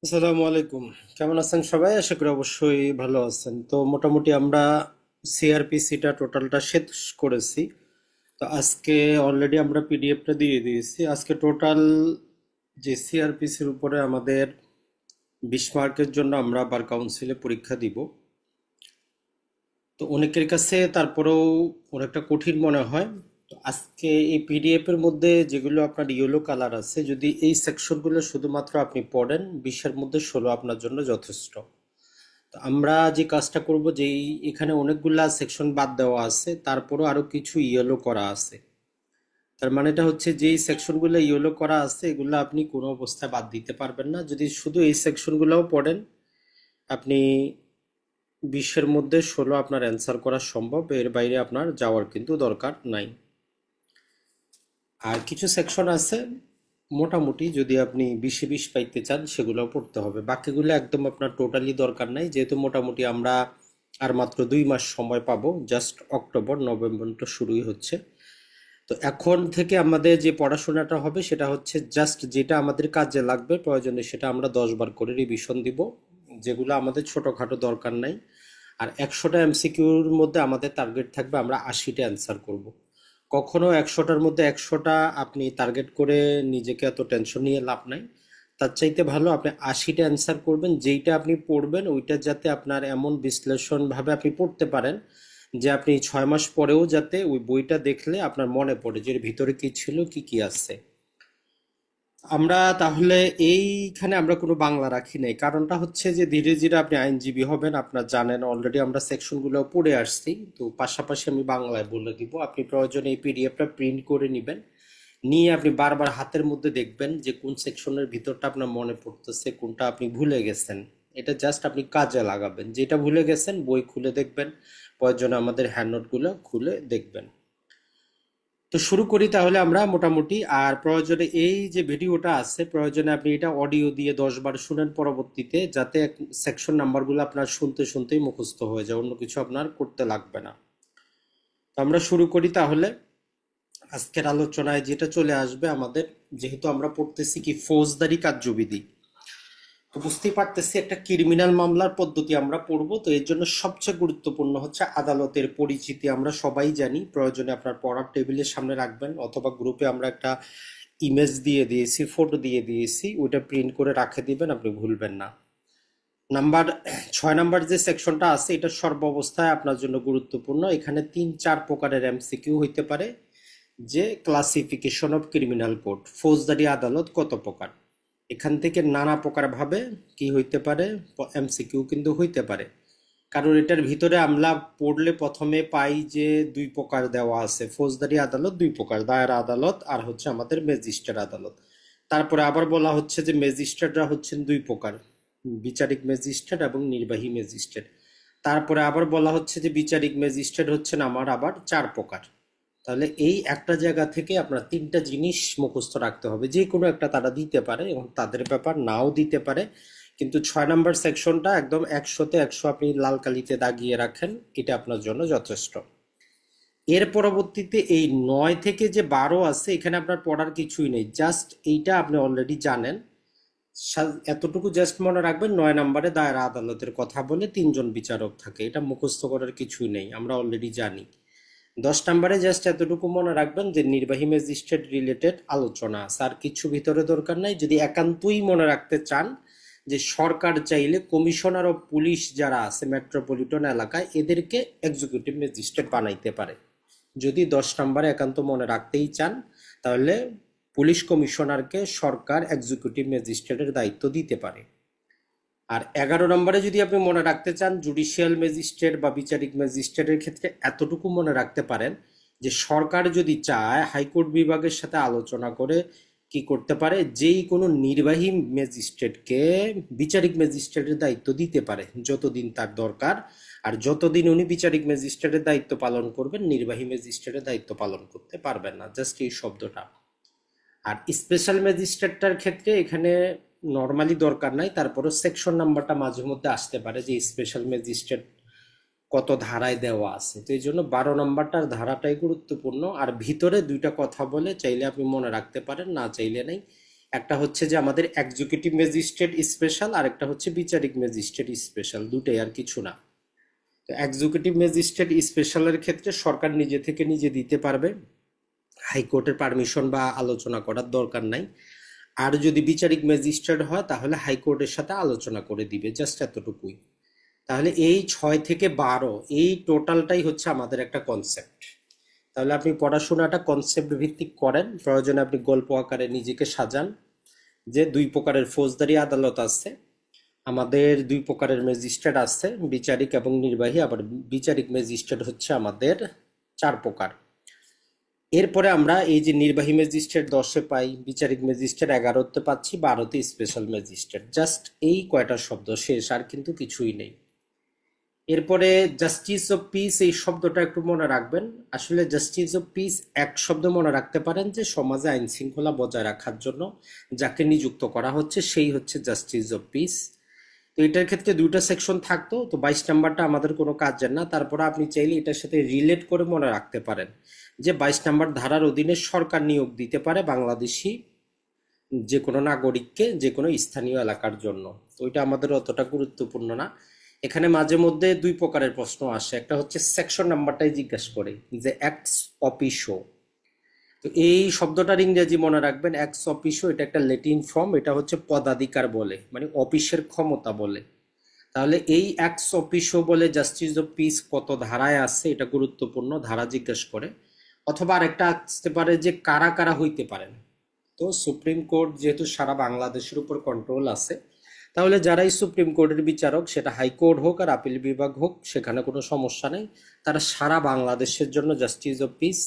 আসসালামু আলাইকুম। কেমন আছেন সবাই? আশা করি অবশ্যই ভালো আছেন। তো মোটামুটি আমরা সিআরপিসিটা টোটালটা শেষ করেছি। তো আজকে অলরেডি আমরা পিডিএফটা দিয়ে দিয়েছি। আজকে টোটাল যে সিআরপিসির উপরে আমাদের 20 মার্কের জন্য আমরা বার কাউন্সিলে পরীক্ষা দিব। তো অনেকের কাছে তারপরেও অনেকটা কঠিন মনে হয়। তো আজকে এই পিডিএফ এর মধ্যে যেগুলো আপনার ইয়েলো কালার আছে, যদি এই সেকশনগুলো শুধুমাত্র আপনি পড়েন, 20-এর মধ্যে 16 আপনার জন্য যথেষ্ট। তো আমরা যে কাজটা করব, যে এখানে অনেকগুলা সেকশন বাদ দেওয়া আছে, তারপরও আরো কিছু ইয়েলো করা আছে। তার মানেটা হচ্ছে যে এই সেকশনগুলো ইয়েলো করা আছে, এগুলো আপনি কোনো অবস্থায় বাদ দিতে পারবেন না। যদি শুধু এই সেকশনগুলোও পড়েন, আপনি 20-এর মধ্যে 16 আপনার অ্যান্সার করা সম্ভব। এর বাইরে আপনার যাওয়ার কিন্তু দরকার নাই। আর কিছু সেকশন আছে মোটামুটি, যদি আপনি 20-এ 20 পাইতে চান সেগুলোও পড়তে হবে। বাকিগুলো একদম আপনার টোটালি দরকার নাই, যেহেতু মোটামুটি আমরা আর মাত্র 2 মাস সময় পাবো। জাস্ট অক্টোবর নভেম্বর তো শুরুই হচ্ছে। তো এখন থেকে আমাদের যে পড়াশোনাটা হবে সেটা হচ্ছে জাস্ট যেটা আমাদের কাজে লাগবে, প্রয়োজনে সেটা আমরা 10 বার করে রিভিশন দিব। যেগুলো আমাদের ছোটখাটো দরকার নাই। আর 100টা এমসিকিউর মধ্যে আমাদের টার্গেট থাকবে আমরা 80টা অ্যান্সার করব। কখনো 100টার মধ্যে 100টা আপনি টার্গেট করে নিজেকে এত টেনশন নিয়ে লাভ নাই। তার চাইতে ভালো আপনি 80টা অ্যান্সার করবেন। যেইটা আপনি পড়বেন ওইটা যাতে আপনার এমন বিশ্লেষণ ভাবে আপনি পড়তে পারেন যে আপনি 6 মাস পরেও যাতে ওই বইটা দেখলে আপনার মনে পড়ে যে এর ভিতরে কি ছিল, কি কি আছে। আমরা তাহলে এইখানে আমরা কোনো বাংলা রাখি নাই। কারণটা হচ্ছে যে ধীরে ধীরে আপনি আইনজীবী হবেন, আপনার জানেন অলরেডি আমরা সেকশনগুলো পড়ে আসছি। তো পাশাপাশি আমি বাংলায় বলে দিব। আপনি প্রয়োজনে এই পিডিএফটা প্রিন্ট করে নেবেন, নিয়ে আপনি বারবার হাতের মধ্যে দেখবেন যে কোন সেকশনের ভিতরটা আপনার মনে পড়তেছে, কোনটা আপনি ভুলে গেছেন। এটা জাস্ট আপনি কাজে লাগাবেন। যেটা ভুলে গেছেন বই খুলে দেখবেন, প্রয়োজনে আমাদের হ্যান্ড নোটগুলো খুলে দেখবেন। তো শুরু করি তাহলে আমরা মোটামুটি। আর প্রয়োজনে এই যে ভিডিওটা আছে, প্রয়োজনে আপনি এটা অডিও দিয়ে 10 বার শুনেন পরবর্তীতে, যাতে সেকশন নাম্বারগুলো আপনার শুনতে শুনতেই মুখস্থ হয়ে যায়, অন্য কিছু আপনার করতে লাগবে না। তো আমরা শুরু করি তাহলে। আজকের আলোচনায় যেটা চলে আসবে আমাদের, যেহেতু আমরা পড়তেছি কি ফৌজদারি কার্যবিধি, তো বুঝতেই পারতেছি একটা ক্রিমিনাল মামলার পদ্ধতি আমরা পড়বো। তো এর জন্য সবচেয়ে গুরুত্বপূর্ণ হচ্ছে আদালতের পরিচিতি। আমরা সবাই জানি, প্রয়োজনে আপনার পড়ার টেবিলের সামনে রাখবেন, অথবা গ্রুপে আমরা একটা ইমেজ দিয়ে দিয়েছি, ফটো দিয়ে দিয়েছি, ওইটা প্রিন্ট করে রাখে দিবেন, আপনি ভুলবেন না। নাম্বার 6 নাম্বার যে সেকশনটা আছে, এটা সর্বাবস্থায় আপনার জন্য গুরুত্বপূর্ণ। এখানে 3-4 প্রকারের এমসিকিউ হইতে পারে। যে ক্লাসিফিকেশন অফ ক্রিমিনাল কোড, ফৌজদারি আদালত কত প্রকার, এখান থেকে নানা প্রকার ভাবে কি হইতে পারে, এমসিকিউ কিন্তু হইতে পারে। কারণ এটার ভিতরে আমরা পড়লে প্রথমে পাই যে 2 প্রকার দেওয়া আছে। ফৌজদারি আদালত 2 প্রকার, দায়রা আদালত আর হচ্ছে আমাদের ম্যাজিস্ট্রেট আদালত। তারপরে আবার বলা হচ্ছে যে ম্যাজিস্ট্রেটরা হচ্ছেন 2 প্রকার, বিচারিক ম্যাজিস্ট্রেট এবং নির্বাহী ম্যাজিস্ট্রেট। তারপরে আবার বলা হচ্ছে যে বিচারিক ম্যাজিস্ট্রেট হচ্ছেন আমার আবার 4 প্রকার। তাহলে এই একটা জায়গা থেকে আপনার 3টা জিনিস মুখস্থ রাখতে হবে। যে কোনো একটা তারা দিতে পারে এবং তাদের ব্যাপার নাও দিতে পারে। কিন্তু 6 নাম্বার সেকশনটা একদম 100-তে 100 আপনি লাল কালিতে দাগিয়ে রাখেন, এটা আপনার জন্য যথেষ্ট। এর পরবর্তীতে এই 9 থেকে যে 12 আছে, এখানে আপনার পড়ার কিছুই নেই, জাস্ট এইটা আপনি অলরেডি জানেন। এতটুকু জাস্ট মনে রাখবেন, 9 নাম্বারে দায়রা আদালতের কথা বলে 3জন বিচারক থাকে, এটা মুখস্থ করার কিছুই নেই, আমরা অলরেডি জানি। 10 নাম্বারে জাস্ট এতটুকু মনে রাখবেন যে নির্বাহী ম্যাজিস্ট্রেট রিলেটেড আলোচনা আছে, আর কিছু ভিতরে দরকার নাই। যদি একান্তই মনে রাখতে চান যে সরকার চাইলে কমিশনার অফ পুলিশ যারা আছে মেট্রোপলিটন এলাকায়, এদেরকে এক্সিকিউটিভ ম্যাজিস্ট্রেট বানাইতে পারে। যদি 10 নাম্বারে একান্ত মনে রাখতেই চান, তাহলে পুলিশ কমিশনারকে সরকার এক্সিকিউটিভ ম্যাজিস্ট্রেটের দায়িত্ব দিতে পারে। আর 11 নম্বরে যদি আপনি মনে রাখতে চান জুডিশিয়াল ম্যাজিস্ট্রেট বা বিচারিক ম্যাজিস্ট্রেটের ক্ষেত্রে এতটুকু মনে রাখতে পারেন যে সরকার যদি চায় হাইকোর্ট বিভাগের সাথে আলোচনা করে কি করতে পারে, যেই কোনো নির্বাহী ম্যাজিস্ট্রেটকে বিচারিক ম্যাজিস্ট্রেটের দায়িত্ব দিতে পারে যতদিন তার দরকার। আর যতদিন উনি বিচারিক ম্যাজিস্ট্রেটের দায়িত্ব পালন করবেন, নির্বাহী ম্যাজিস্ট্রেটের দায়িত্ব পালন করতে পারবেন না। জাস্ট এই শব্দটা। আর স্পেশাল ম্যাজিস্ট্রেটটার ক্ষেত্রে এখানে নর্মালি দরকার নাই, তারপরে সেকশন নাম্বারটা মাঝে মধ্যে আসতে পারে যে স্পেশাল ম্যাজিস্ট্রেট কত ধারায় দেওয়া আছে। তো এই জন্য 12 নম্বরটার ধারাটাই গুরুত্বপূর্ণ। আর ভিতরে 2টা কথা বলে, চাইলে আপনি মনে রাখতে পারেন, না চাইলে নাই। একটা হচ্ছে যে আমাদের এক্সিকিউটিভ ম্যাজিস্ট্রেট স্পেশাল, আর একটা হচ্ছে বিচারিক ম্যাজিস্ট্রেট স্পেশাল, দুটোই আর কিছু না। তো এক্সিকিউটিভ ম্যাজিস্ট্রেট স্পেশালের ক্ষেত্রে সরকার নিজে থেকে নিজে দিতে পারবে, হাইকোর্টের পারমিশন বা আলোচনা করার দরকার নাই। আর যদি বিচারিক ম্যাজিস্ট্রেট হয় তাহলে হাইকোর্টের সাথে আলোচনা করে দিবে, জাস্ট এতটুকুই। তাহলে এই 6 থেকে 12 এই টোটালটাই হচ্ছে আমাদের একটা কনসেপ্ট। তাহলে আপনি পড়াশোনাটা কনসেপ্ট ভিত্তিক করেন, প্রয়োজনে আপনি গল্প আকারে নিজেকে সাজান যে 2 প্রকারের ফৌজদারি আদালত আছে, আমাদের 2 প্রকারের ম্যাজিস্ট্রেট আছে, বিচারিক এবং নির্বাহী। আবার বিচারিক ম্যাজিস্ট্রেট হচ্ছে আমাদের 4 প্রকার। এরপরে আমরা এই যে নির্বাহী ম্যাজিস্ট্রেট 10-এ পাই, বিচারিক ম্যাজিস্ট্রেট 11-তে পাচ্ছি, 12-তে স্পেশাল ম্যাজিস্ট্রেট। জাস্ট এই কয়টা শব্দ, শেষ, আর কিন্তু কিছুই নেই। এরপরে জাস্টিস অফ পিস, এই শব্দটা একটু মনে রাখবেন। আসলে জাস্টিস অফ পিস এক শব্দ মনে রাখতে পারেন যে সমাজে আইন শৃঙ্খলা বজায় রাখার জন্য যাকে নিযুক্ত করা হচ্ছে সেই হচ্ছে জাস্টিস অফ পিস। তো এটার ক্ষেত্রে 2টা সেকশন থাকতো, তো 22 নাম্বারটা আমাদের কোনো কাজের না। তারপরে আপনি চাইলে এটার সাথে রিলেট করে মনে রাখতে পারেন যে 22 নাম্বার ধারার অধীনে সরকার নিয়োগ দিতে পারে বাংলাদেশি যে কোনো নাগরিককে যে কোনো স্থানীয় এলাকার জন্য। তো ওইটা আমাদের অতটা গুরুত্বপূর্ণ না। এখানে মাঝে মধ্যে 2 প্রকারের প্রশ্ন আসে, একটা হচ্ছে সেকশন নাম্বারটাই জিজ্ঞাসা করে যে এক্স অফিসো। তো এই শব্দটার ইংরেজি মনে রাখবেন, এক্স অফিসো, এটা একটা ল্যাটিন ফর্ম, এটা হচ্ছে পদাধিকার বলে, মানে অফিসের ক্ষমতা বলে। তাহলে এই এক্স অফিসো বলে জাস্টিস অফ পিস কত ধারায় আছে এটা গুরুত্বপূর্ণ, ধারা জিজ্ঞেস করে। অথবা আরেকটা আসতে পারে যে কারা কারা হইতে পারেন। তো সুপ্রিম কোর্ট যেহেতু সারা বাংলাদেশের উপর কন্ট্রোল আছে, তাহলে যারাই সুপ্রিম কোর্টের বিচারক, সেটা হাইকোর্ট হোক আর আপিল বিভাগ হোক, সেখানে কোনো সমস্যা নেই। তারা সারা বাংলাদেশের জন্য জাস্টিস অফ পিস,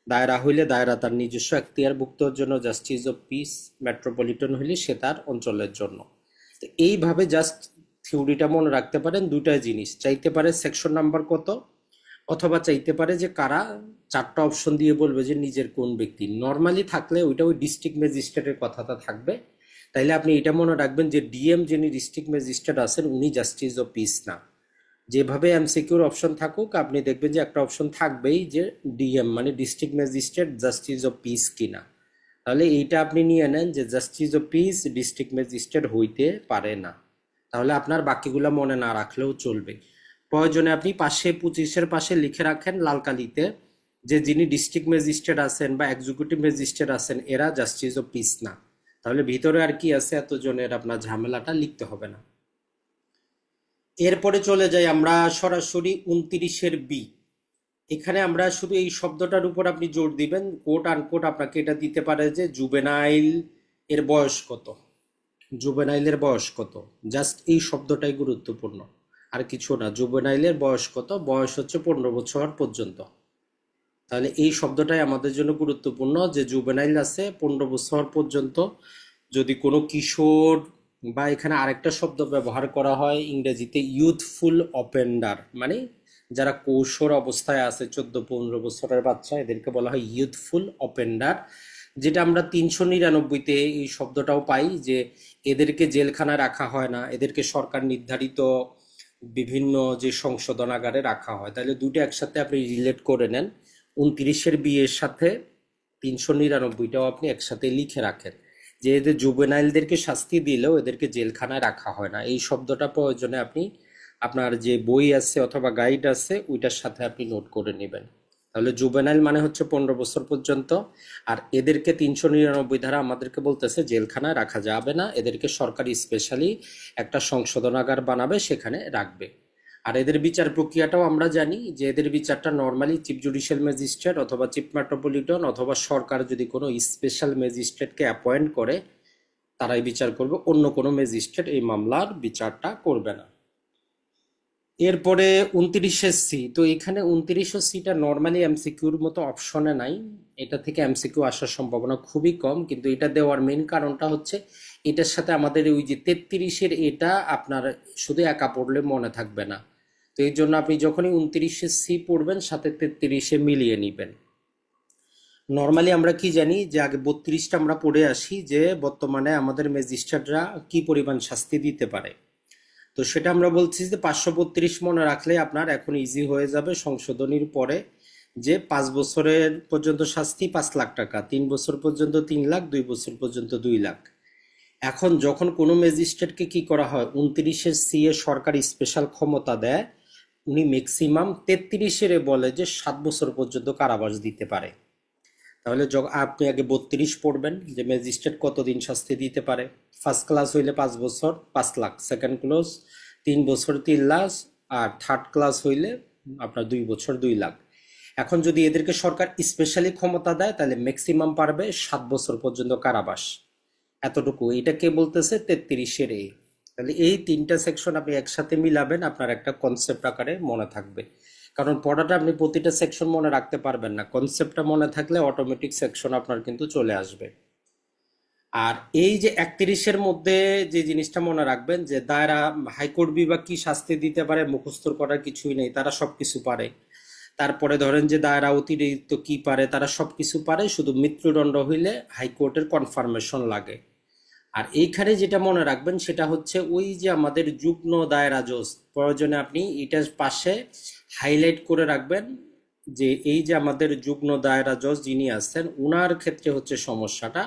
দায়রা হইলে দায়রা তার নিজস্ব এখতিয়ারভুক্তর জন্য জাস্টিস অফ পিস, মেট্রোপলিটন হইলে সে তার অঞ্চলের জন্য। তো এইভাবে জাস্ট থিওরিটা মনে রাখতে পারেন। 2টা জিনিস চাইতে পারে, সেকশন নাম্বার কত, অথবা চাইতে পারে যে কারা। 4টা অপশন দিয়ে বলবে যে নিজের কোন ব্যক্তি। নর্মালি থাকলে ওইটা ওই ডিস্ট্রিক্ট ম্যাজিস্ট্রেটের কথাটা থাকবে। তাইলে আপনি এটা মনে রাখবেন যে ডিএম যিনি ডিস্ট্রিক্ট ম্যাজিস্ট্রেট আছেন উনি জাস্টিস অফ পিস না। যেভাবে এমসিকিউর অপশন থাকুক, আপনি দেখবেন যে একটা অপশন থাকবেই যে ডিএম মানে district magistrate justice of piece কিনা। তাহলে এইটা আপনি নিয়ে নেন যে justice of piece district magistrate হইতে পারে না। তাহলে আপনার বাকিগুলো মনে না রাখলেও চলবে। প্রয়োজনে আপনি পাশে 25-এর পাশে লিখে রাখেন লাল কালিতে যে যিনি ডিস্ট্রিক্ট ম্যাজিস্ট্রেট আছেন বা এক্সিকিউটিভ ম্যাজিস্ট্রেট আছেন এরা জাস্টিস অফ পিস না। তাহলে ভিতরে আর কি আছে এতজনের আপনার ঝামেলাটা লিখতে হবে না। এরপরে চলে যাই আমরা সরাসরি 29-এর বি। এখানে আমরা শুধু এই শব্দটার উপর আপনি জোর দিবেন, কোট আনকোট আপনাকে এটা দিতে পারে যে জুবেনাইল এর বয়স কত, জুবেনাইলের বয়স কত। জাস্ট এই শব্দটাই গুরুত্বপূর্ণ, আর কিছু না। জুবেনাইলের বয়স কত, বয়স হচ্ছে 15 বছর পর্যন্ত। তাহলে এই শব্দটাই আমাদের জন্য গুরুত্বপূর্ণ যে জুবেনাইল আছে 15 বছর পর্যন্ত। যদি কোনো কিশোর, বা এখানে আরেকটা শব্দ ব্যবহার করা হয় ইংরেজিতে ইউথফুল অফেন্ডার, মানে যারা কৈশোর অবস্থায় আছে 14-15 বছরের বাচ্চা, এদেরকে বলা হয় ইউথফুল অফেন্ডার। যেটা আমরা 399-তে এই শব্দটাও পাই যে এদেরকে জেলখানায় রাখা হয় না, এদেরকে সরকার নির্ধারিত বিভিন্ন যে সংশোধনাগারে রাখা হয়। তাহলে দুটো একসাথে আপনি রিলেট করে নেন। 29-এর বিয়ের সাথে 399টাও আপনি একসাথে লিখে রাখেন যে এদের জুবেনাইলদেরকে শাস্তি দিলেও এদেরকে জেলখানায় রাখা হয় না। এই শব্দটা প্রয়োজনে আপনি আপনার যে বই আছে অথবা গাইড আছে ওইটার সাথে আপনি নোট করে নেবেন। তাহলে জুবেনাইল মানে হচ্ছে 15 বছর পর্যন্ত, আর এদেরকে 399 ধারা আমাদেরকে বলতেছে জেলখানায় রাখা যাবে না, এদেরকে সরকারি স্পেশালি একটা সংশোধনাগার বানাবে, সেখানে রাখবে। আর এদের বিচার প্রক্রিয়াটাও আমরা জানি যে এদের বিচারটা নর্মালি চিফ জুডিশিয়াল ম্যাজিস্ট্রেট অথবা চিফ মেট্রোপলিটন অথবা সরকার যদি কোনো স্পেশাল ম্যাজিস্ট্রেটকে অ্যাপয়েন্ট করে তারাই বিচার করবে, অন্য কোনো ম্যাজিস্ট্রেট এই মামলার বিচারটা করবে না। এরপরে 29-এর সি। তো এখানে 29 সিটা নর্মালি এমসিকিউর মতো অপশনে নাই, এটা থেকে এমসিকিউ আসার সম্ভাবনা খুবই কম। কিন্তু এটা দেওয়ার মেন কারণটা হচ্ছে এটার সাথে আমাদের ওই যে 33-এর এটা আপনার শুধু একা পড়লে মনে থাকবে না। তো এই জন্য আপনি যখনই 29-এর সি পড়বেন সাথে 33-এ মিলিয়ে নিবেন। নর্মালি আমরা কি জানি যে আগে 32টা আমরা পড়ে আসি যে বর্তমানে আমাদের ম্যাজিস্ট্রেটরা কি পরিমাণ শাস্তি দিতে পারে। তো সেটা আমরা বলছি যে 532 মনে রাখলে আপনার এখন ইজি হয়ে যাবে সংশোধনীর পরে যে 5 বছরের পর্যন্ত শাস্তি 5 লাখ টাকা, 3 বছর পর্যন্ত 3 লাখ, 2 বছর পর্যন্ত 2 লাখ। এখন যখন কোনো ম্যাজিস্ট্রেটকে কি করা হয়, 29-এর সি এ সরকার স্পেশাল ক্ষমতা দেয়, উনি ম্যাক্সিমাম 33-এর বলে যে 7 বছর পর্যন্ত কারাবাস দিতে পারে। তাহলে আপনি আগে 32 পড়বেন যে ম্যাজিস্ট্রেট কতদিন শাস্তি দিতে পারে। ফার্স্ট ক্লাস হইলে 5 বছর 5 লাখ, সেকেন্ড ক্লাস 3 বছর 3 লাখ, আর থার্ড ক্লাস হইলে আপনার 2 বছর 2 লাখ। এখন যদি এদেরকে সরকার স্পেশালি ক্ষমতা দেয় তাহলে ম্যাক্সিমাম পারবে 7 বছর পর্যন্ত কারাবাস। এতটুকু, এটা কে বলতেছে 33-এর এ। তাহলে এই তিনটা সেকশন আপনি একসাথে মিলাবেন, আপনার একটা কনসেপ্ট আকারে মনে থাকবে। কারণ পড়াটা আপনি প্রতিটা সেকশন মনে রাখতে পারবেন না, কনসেপ্টটা মনে থাকলে অটোমেটিক সেকশন আপনার কিন্তু চলে আসবে। আর এই যে 31-এর মধ্যে যে জিনিসটা মনে রাখবেন যে দায়রা হাইকোর্ট বিভাগ কি শাস্তি দিতে পারে, মুখস্থ করার কিছুই নেই, তারা সবকিছু পারে। তারপরে ধরেন যে দায়রা অতিরিক্ত কি পারে, তারা সবকিছু পারে, শুধু মৃত্যুদণ্ড হইলে হাইকোর্টের কনফার্মেশন লাগে। আর এইখানে যেটা মনে রাখবেন সেটা হচ্ছে ওই যে আমাদের যুগ্ম দায়রা জজ, প্রয়োজনে আপনি এটার পাশে হাইলাইট করে রাখবেন যে এই যে আমাদের যুগ্ম দায়রা জজ যিনি আছেন, উনার ক্ষেত্রে হচ্ছে সমস্যাটা,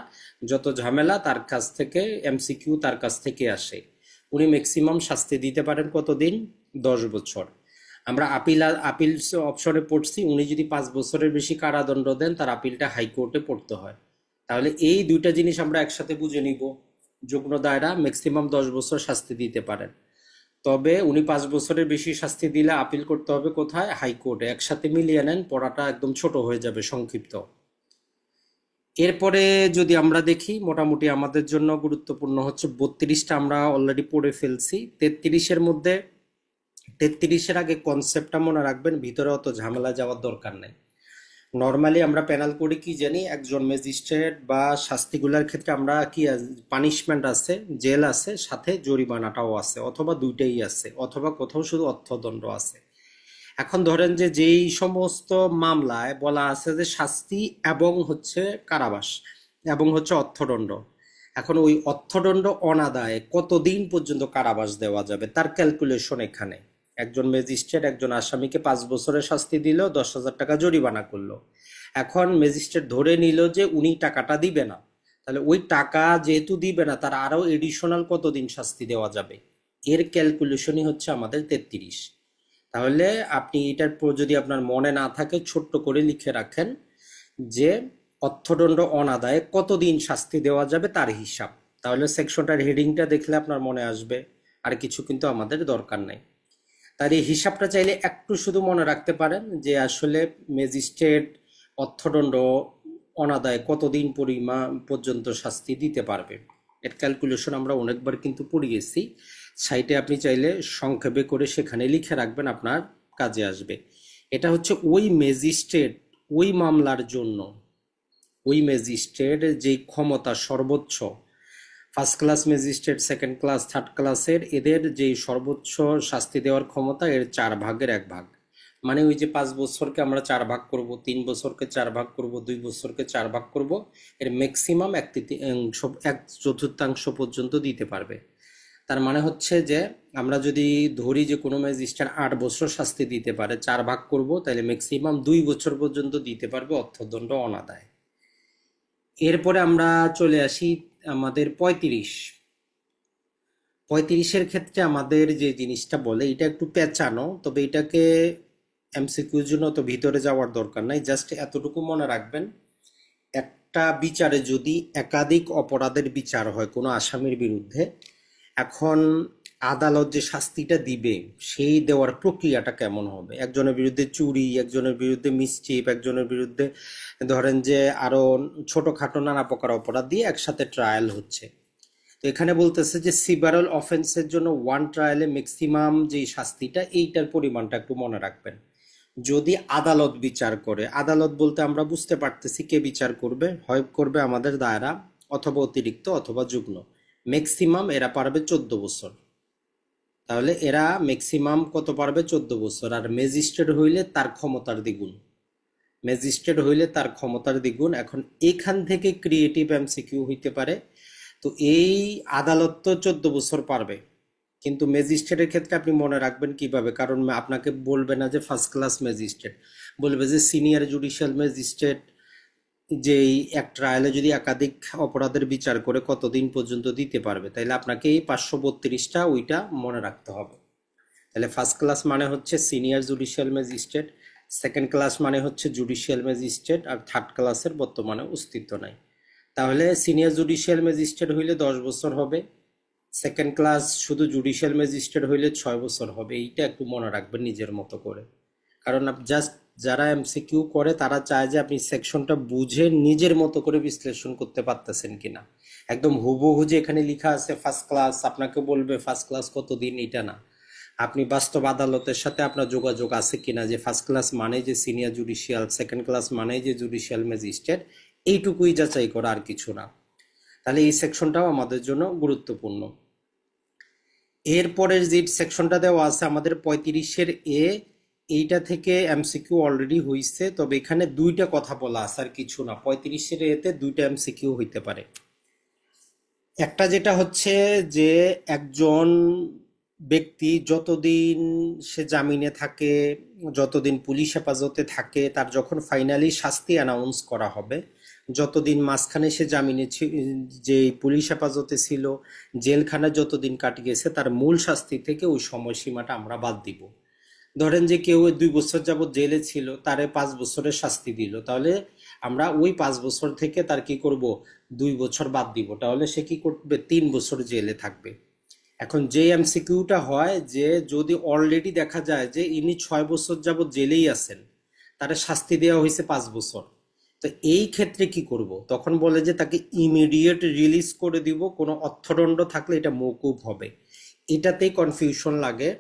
যত ঝামেলা তার কাছ থেকে, এমসিকিউ তার কাছ থেকে আসে। উনি ম্যাক্সিমাম শাস্তি দিতে পারেন কতদিন, 10 বছর। আমরা আপিল অপশনে পড়ছি, উনি যদি 5 বছরের বেশি কারাদণ্ড দেন তার আপিলটা হাইকোর্টে পড়তে হয়। তাহলে এই দুইটা জিনিস আমরা একসাথে বুঝে নিব। যুগ্ম দায়রা ম্যাক্সিমাম 10 বছর শাস্তি দিতে পারেন, তবে উনি 5 বছরের বেশি শাস্তি দিলে আপিল করতে হবে কোথায়, হাইকোর্টে। একসাথে মিলিয়ে নেন, পড়াটা একদম ছোট হয়ে যাবে, সংক্ষিপ্ত। এরপরে যদি আমরা দেখি, মোটামুটি আমাদের জন্য গুরুত্বপূর্ণ হচ্ছে 32টা আমরা অলরেডি পড়ে ফেলছি। 33-এর মধ্যে, 33-এর আগে কনসেপ্টটা মনে রাখবেন, ভিতরে অত ঝামেলা যাওয়ার দরকার নাই। নর্মালি আমরা প্যানাল কোডে কি জানি, একজন ম্যাজিস্ট্রেট বা শাস্তিগুলোর ক্ষেত্রে আমরা কি পানিশমেন্ট আছে, জেল আছে, সাথে জরিমানাটাও আছে, অথবা দুইটাই আছে, অথবা কোথাও শুধু অর্থদণ্ড আছে। এখন ধরেন যে যেই সমস্ত মামলায় বলা আছে যে শাস্তি এবং হচ্ছে কারাবাস এবং হচ্ছে অর্থদণ্ড, এখন ওই অর্থদণ্ড অনাদায়ে কতদিন পর্যন্ত কারাবাস দেওয়া যাবে তার ক্যালকুলেশন এখানে। একজন ম্যাজিস্ট্রেট একজন আসামিকে 5 বছরের শাস্তি দিল, 10,000 টাকা জরিমানা করলো। এখন ম্যাজিস্ট্রেট ধরে নিল যে উনি টাকাটা দিবে না, তাহলে ওই টাকা যেহেতু দিবে না, তার আরো এডিশনাল কতদিন শাস্তি দেওয়া যাবে, এর ক্যালকুলেশনই হচ্ছে আমাদের 33। তাহলে আপনি এটার যদি আপনার মনে না থাকে, ছোট্ট করে লিখে রাখেন যে অর্থদণ্ড অনাদায়ে কতদিন শাস্তি দেওয়া যাবে তার হিসাব। তাহলে সেকশনটার হেডিংটা দেখলে আপনার মনে আসবে, আর কিছু কিন্তু আমাদের দরকার নাই। তার এই হিসাবটা চাইলে একটু শুধু মনে রাখতে পারেন যে আসলে ম্যাজিস্ট্রেট অর্থদণ্ড অনাদায়ে কতদিন পরিমাণ পর্যন্ত শাস্তি দিতে পারবে। এর ক্যালকুলেশন আমরা অনেকবার কিন্তু পড়িয়েছি, সাইটে আপনি চাইলে সংক্ষেপে করে সেখানে লিখে রাখবেন, আপনার কাজে আসবে। এটা হচ্ছে ওই ম্যাজিস্ট্রেট ওই মামলার জন্য, ওই ম্যাজিস্ট্রেট যেই ক্ষমতা সর্বোচ্চ, first class magistrate, second class, third ক্লাসের, এদের যে সর্বোচ্চ শাস্তি দেওয়ার ক্ষমতা এর 4 ভাগের 1 ভাগ। মানে ওই যে 5 বছরকে আমরা 4 ভাগ করব, 3 বছরকে 4 ভাগ করব, 2 বছরকে 4 ভাগ করব, এর ম্যাক্সিমাম 1/4 পর্যন্ত দিতে পারবে। তার মানে হচ্ছে যে আমরা যদি ধরি যে কোনো ম্যাজিস্ট্রেট 8 বছর শাস্তি দিতে পারে, 4 ভাগ করব, তাহলে ম্যাক্সিমাম 2 বছর পর্যন্ত দিতে পারবে অর্থদণ্ড অনাদায়। এরপরে আমরা চলে আসি আমাদের 35-এর ক্ষেত্রে আমাদের যে জিনিসটা বলে, এটা একটু পেঁচানো, তবে এটাকে এমসিকিউর জন্য তো ভিতরে যাওয়ার দরকার নাই, জাস্ট এতটুকু মনে রাখবেন। একটা বিচারে যদি একাধিক অপরাধের বিচার হয় কোনো আসামির বিরুদ্ধে, এখন আদালত যে শাস্তিটা দিবে সেই দেওয়ার প্রক্রিয়াটা কেমন হবে। একজনের বিরুদ্ধে চুরি, একজনের বিরুদ্ধে মিসচিপ, একজনের বিরুদ্ধে ধরেন যে আরো ছোটখাটো নানা প্রকার অপরাধ দিয়ে একসাথে ট্রায়াল হচ্ছে। তো এখানে বলতেছে যে সিভারাল অফেন্সের জন্য ওয়ান ট্রায়ালে ম্যাক্সিমাম যে শাস্তিটা, এইটার পরিমাণটা একটু মনে রাখবেন। যদি আদালত বিচার করে, আদালত বলতে আমরা বুঝতে পারতেছি কে বিচার করবে, হয় করবে আমাদের দায়রা, অথবা অতিরিক্ত, অথবা যুগ্ম। ম্যাক্সিমাম এরা পারবে 14 বছর। তাহলে এরা ম্যাক্সিমাম কত পারবে, 14 বছর। আর ম্যাজিস্ট্রেট হইলে তার ক্ষমতার দ্বিগুণ, ম্যাজিস্ট্রেট হইলে তার ক্ষমতার দ্বিগুণ। এখন এখান থেকে ক্রিয়েটিভ এমসিকিউ হইতে পারে। তো এই আদালত তো 14 বছর পারবে, কিন্তু ম্যাজিস্ট্রেটের ক্ষেত্রে আপনি মনে রাখবেন কিভাবে, কারণ আপনাকে বলবে না যে ফার্স্ট ক্লাস ম্যাজিস্ট্রেট, বলবে যে সিনিয়র জুডিশিয়াল ম্যাজিস্ট্রেট, যে এক ট্রায়ালে যদি একাধিক অপরাধের বিচার করে কতদিন পর্যন্ত দিতে পারবে, তাইলে আপনাকে এই 532টা ওইটা মনে রাখতে হবে। তাহলে ফার্স্ট ক্লাস মানে হচ্ছে senior judicial magistrate, second class মানে হচ্ছে জুডিশিয়াল ম্যাজিস্ট্রেট, আর থার্ড ক্লাসের বর্তমানে অস্তিত্ব নাই। তাহলে সিনিয়র জুডিশিয়াল ম্যাজিস্ট্রেট হইলে 10 বছর হবে, সেকেন্ড ক্লাস শুধু জুডিশিয়াল ম্যাজিস্ট্রেট হইলে 6 বছর হবে। এইটা একটু মনে রাখবেন নিজের মতো করে, কারণ জাস্ট যারা এমসিকিউ করে তারা চায় যে আপনি সেকশনটা বুঝে নিজের মতো করে বিশ্লেষণ করতে পারতেছেন কিনা। একদম হুবহু যে এখানে লেখা আছে ফার্স্ট ক্লাস, আপনাকে বলবে ফার্স্ট ক্লাস কতদিন, এটা না। আপনি বাস্তব আদালতের সাথে আপনার যোগাযোগ আছে কিনা, যে ফার্স্ট ক্লাস মানে যে সিনিয়র জুডিশিয়াল, সেকেন্ড ক্লাস মানে যে জুডিশিয়াল ম্যাজিস্ট্রেট, এইটুকুই যাচাই করা, আর কিছু না। তাহলে এই সেকশনটাও আমাদের জন্য গুরুত্বপূর্ণ। এরপরের যে সেকশনটা দেওয়া আছে আমাদের 35-এর এ, এইটা থেকে এমসিকিউ অলরেডি হইছে, তবে এখানে দুইটা কথা বলা আছে, আর কিছু না। 35-এর এতে দুইটা এমসিকিউ হইতে পারে। একটা যেটা হচ্ছে যে একজন ব্যক্তি যতদিন সে জামিনে থাকে, যতদিন পুলিশ হেফাজতে থাকে, তার যখন ফাইনালি শাস্তি অ্যানাউন্স করা হবে, যতদিন মাঝখানে সে জামিনে যে পুলিশ হেফাজতে ছিল, জেলখানায় যতদিন কাটিয়েছে, তার মূল শাস্তি থেকে ওই সময়সীমাটা আমরা বাদ দিব। ধরেন যে কেউ 2 বছর যাবত জেলে ছিল, তারে 5 বছরের শাস্তি দিল, তাহলে আমরা ওই 5 বছর থেকে তার কি করব, 2 বছর বাদ দিব, তাহলে সে কি করবে, 3 বছর জেলে থাকবে। এখন যে এমসিকিউটা হয় যে যদি অলরেডি দেখা যায় যে ইনি 6 বছর যাবত জেলেই আছেন, তার শাস্তি দেওয়া হয়েছে 5 বছর, তো এই ক্ষেত্রে কি করব, তখন বলে যে তাকে ইমিডিয়েট রিলিজ করে দিব, কোনো অর্থদণ্ড থাকলে এটা মওকুফ হবে। এটাতেই কনফিউশন লাগে।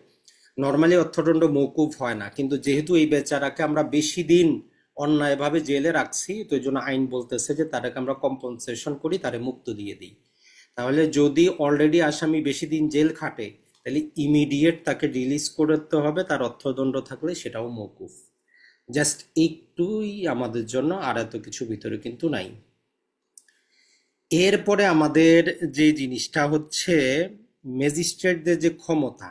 নর্মালি অর্থদণ্ড মওকুফ হয় না, কিন্তু যেহেতু এই বেচারাকে আমরা বেশি দিন অন্যায়ভাবে জেলে রাখছি, তো এই জন্য আইন বলতেছে যে তাদেরকে আমরা কম্পনসেশন করি, তারে মুক্ত দিয়ে দিই। তাহলে যদি অলরেডি আসামি বেশি দিন জেল খাটে, তাহলে ইমিডিয়েট তাকে রিলিজ করতে হবে, তার অর্থদণ্ড থাকলে সেটাও মওকুফ। জাস্ট একটুই আমাদের জন্য, আর এত কিছু ভিতরে কিন্তু নাই। এরপরে আমাদের যে জিনিসটা হচ্ছে ম্যাজিস্ট্রেটদের যে ক্ষমতা,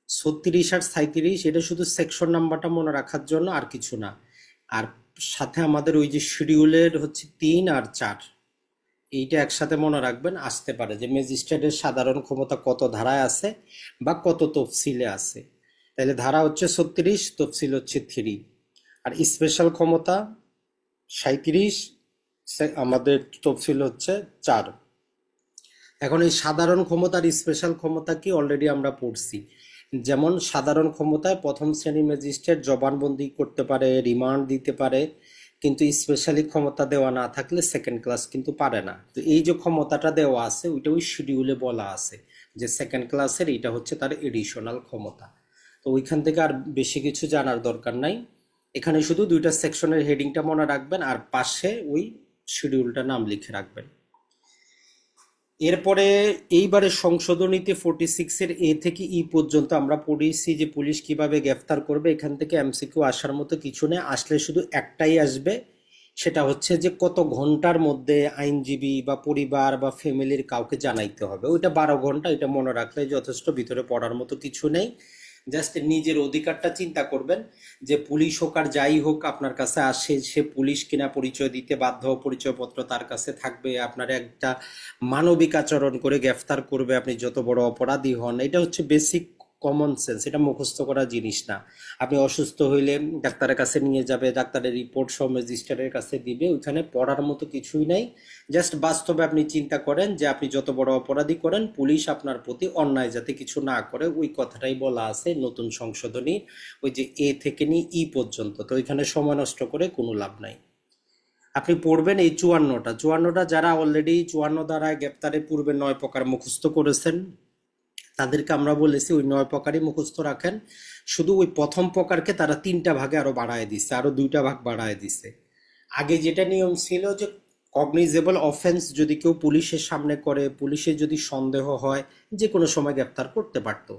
36 আর 37, এটা শুধু সেকশন নাম্বারটা মনে রাখার জন্য, আর কিছু না। আর সাথে আমাদের ওই যে শিডিউলের হচ্ছে 3 আর 4, এইটা একসাথে মনে রাখবেন। আসতে পারে যে ম্যাজিস্ট্রেটের সাধারণ ক্ষমতা কত ধারায় আছে বা কত তফসিলে আছে। তাহলে ধারা হচ্ছে 36, তফসিল হচ্ছে 3, আর স্পেশাল ক্ষমতা 37, আমাদের তফসিল হচ্ছে 4। এখন এই সাধারণ ক্ষমতার স্পেশাল ক্ষমতা কি অলরেডি আমরা পড়ছি। যেমন সাধারণ ক্ষমতায় প্রথম শ্রেণী ম্যাজিস্ট্রেট জবানবন্দি করতে পারে, রিমান্ড দিতে পারে, কিন্তু স্পেশালি ক্ষমতা দেওয়া না থাকলে সেকেন্ড ক্লাস কিন্তু পারে না। তো এই যে ক্ষমতাটা দেওয়া আছে ওইটা ওই শিডিউলে বলা আছে যে সেকেন্ড ক্লাসের এটা হচ্ছে তার এডিশনাল ক্ষমতা। তো ওইখান থেকে আর বেশি কিছু জানার দরকার নাই। এখানে শুধু দুইটা সেকশনের হেডিংটা মনে রাখবেন, আর পাশে ওই শিডিউলটা নাম লিখে রাখবেন। এরপরে এইবারে সংশোধনীতে 46-এর এ থেকে ই পর্যন্ত আমরা পড়েছি যে পুলিশ কিভাবে গ্রেফতার করবে। এখান থেকে এমসিকিউ আসার মতো কিছু নেই, আসলে শুধু একটাই আসবে, সেটা হচ্ছে যে কত ঘন্টার মধ্যে আইনজীবী বা পরিবার বা ফ্যামিলির কাউকে জানাইতে হবে। ওইটা 12 ঘন্টা, এটা মনে রাখলে যথেষ্ট, ভিতরে পড়ার মতো কিছু নেই। জাস্ট নিজের অধিকারটা চিন্তা করবেন যে পুলিশ হোক আর যাই হোক আপনার কাছে আসে, সে পুলিশ কিনা পরিচয় দিতে বাধ্য, পরিচয়পত্র তার কাছে থাকবে, আপনার একটা মানবিক আচরণ করে গ্রেফতার করবে, আপনি যত বড় অপরাধী হন। এটা হচ্ছে বেসিক কমন সেন্স, এটা মুখস্থ করা জিনিস না। আপনি অসুস্থ হইলে ডাক্তারের কাছে নিয়ে যাবে, ডাক্তারের রিপোর্ট সব ম্যাজিস্ট্রেটের কাছে দিবে, ওইখানে পড়ার মতো কিছুই নাই। জাস্ট বাস্তবে আপনি চিন্তা করেন যে আপনি যত বড় অপরাধী করেন, পুলিশ আপনার প্রতি অন্যায় যাতে কিছু না করে, ওই কথাটাই বলা আছে নতুন সংশোধনী, ওই যে এ থেকে নিয়ে ই পর্যন্ত। তো ওইখানে সময় নষ্ট করে কোনো লাভ নাই। আপনি পড়বেন এই 54টা যারা অলরেডি 54 ধারায় গ্রেপ্তারের পূর্বে 9 প্রকার মুখস্থ করেছেন, তাদেরকে আমরা বলেছি ওই 9 প্রকারই মুখস্থ রাখেন। শুধু ওই প্রথম প্রকারকে তারা 3টা ভাগে আরো বাড়ায় দিচ্ছে, আরো 2টা ভাগ বাড়ায় দিচ্ছে। আগে যেটা নিয়ম ছিল যে কগনিজেবল অফেন্স যদি কেউ পুলিশের সামনে করে, পুলিশের যদি সন্দেহ হয়, যে কোনো সময় গ্রেপ্তার করতে পারতো,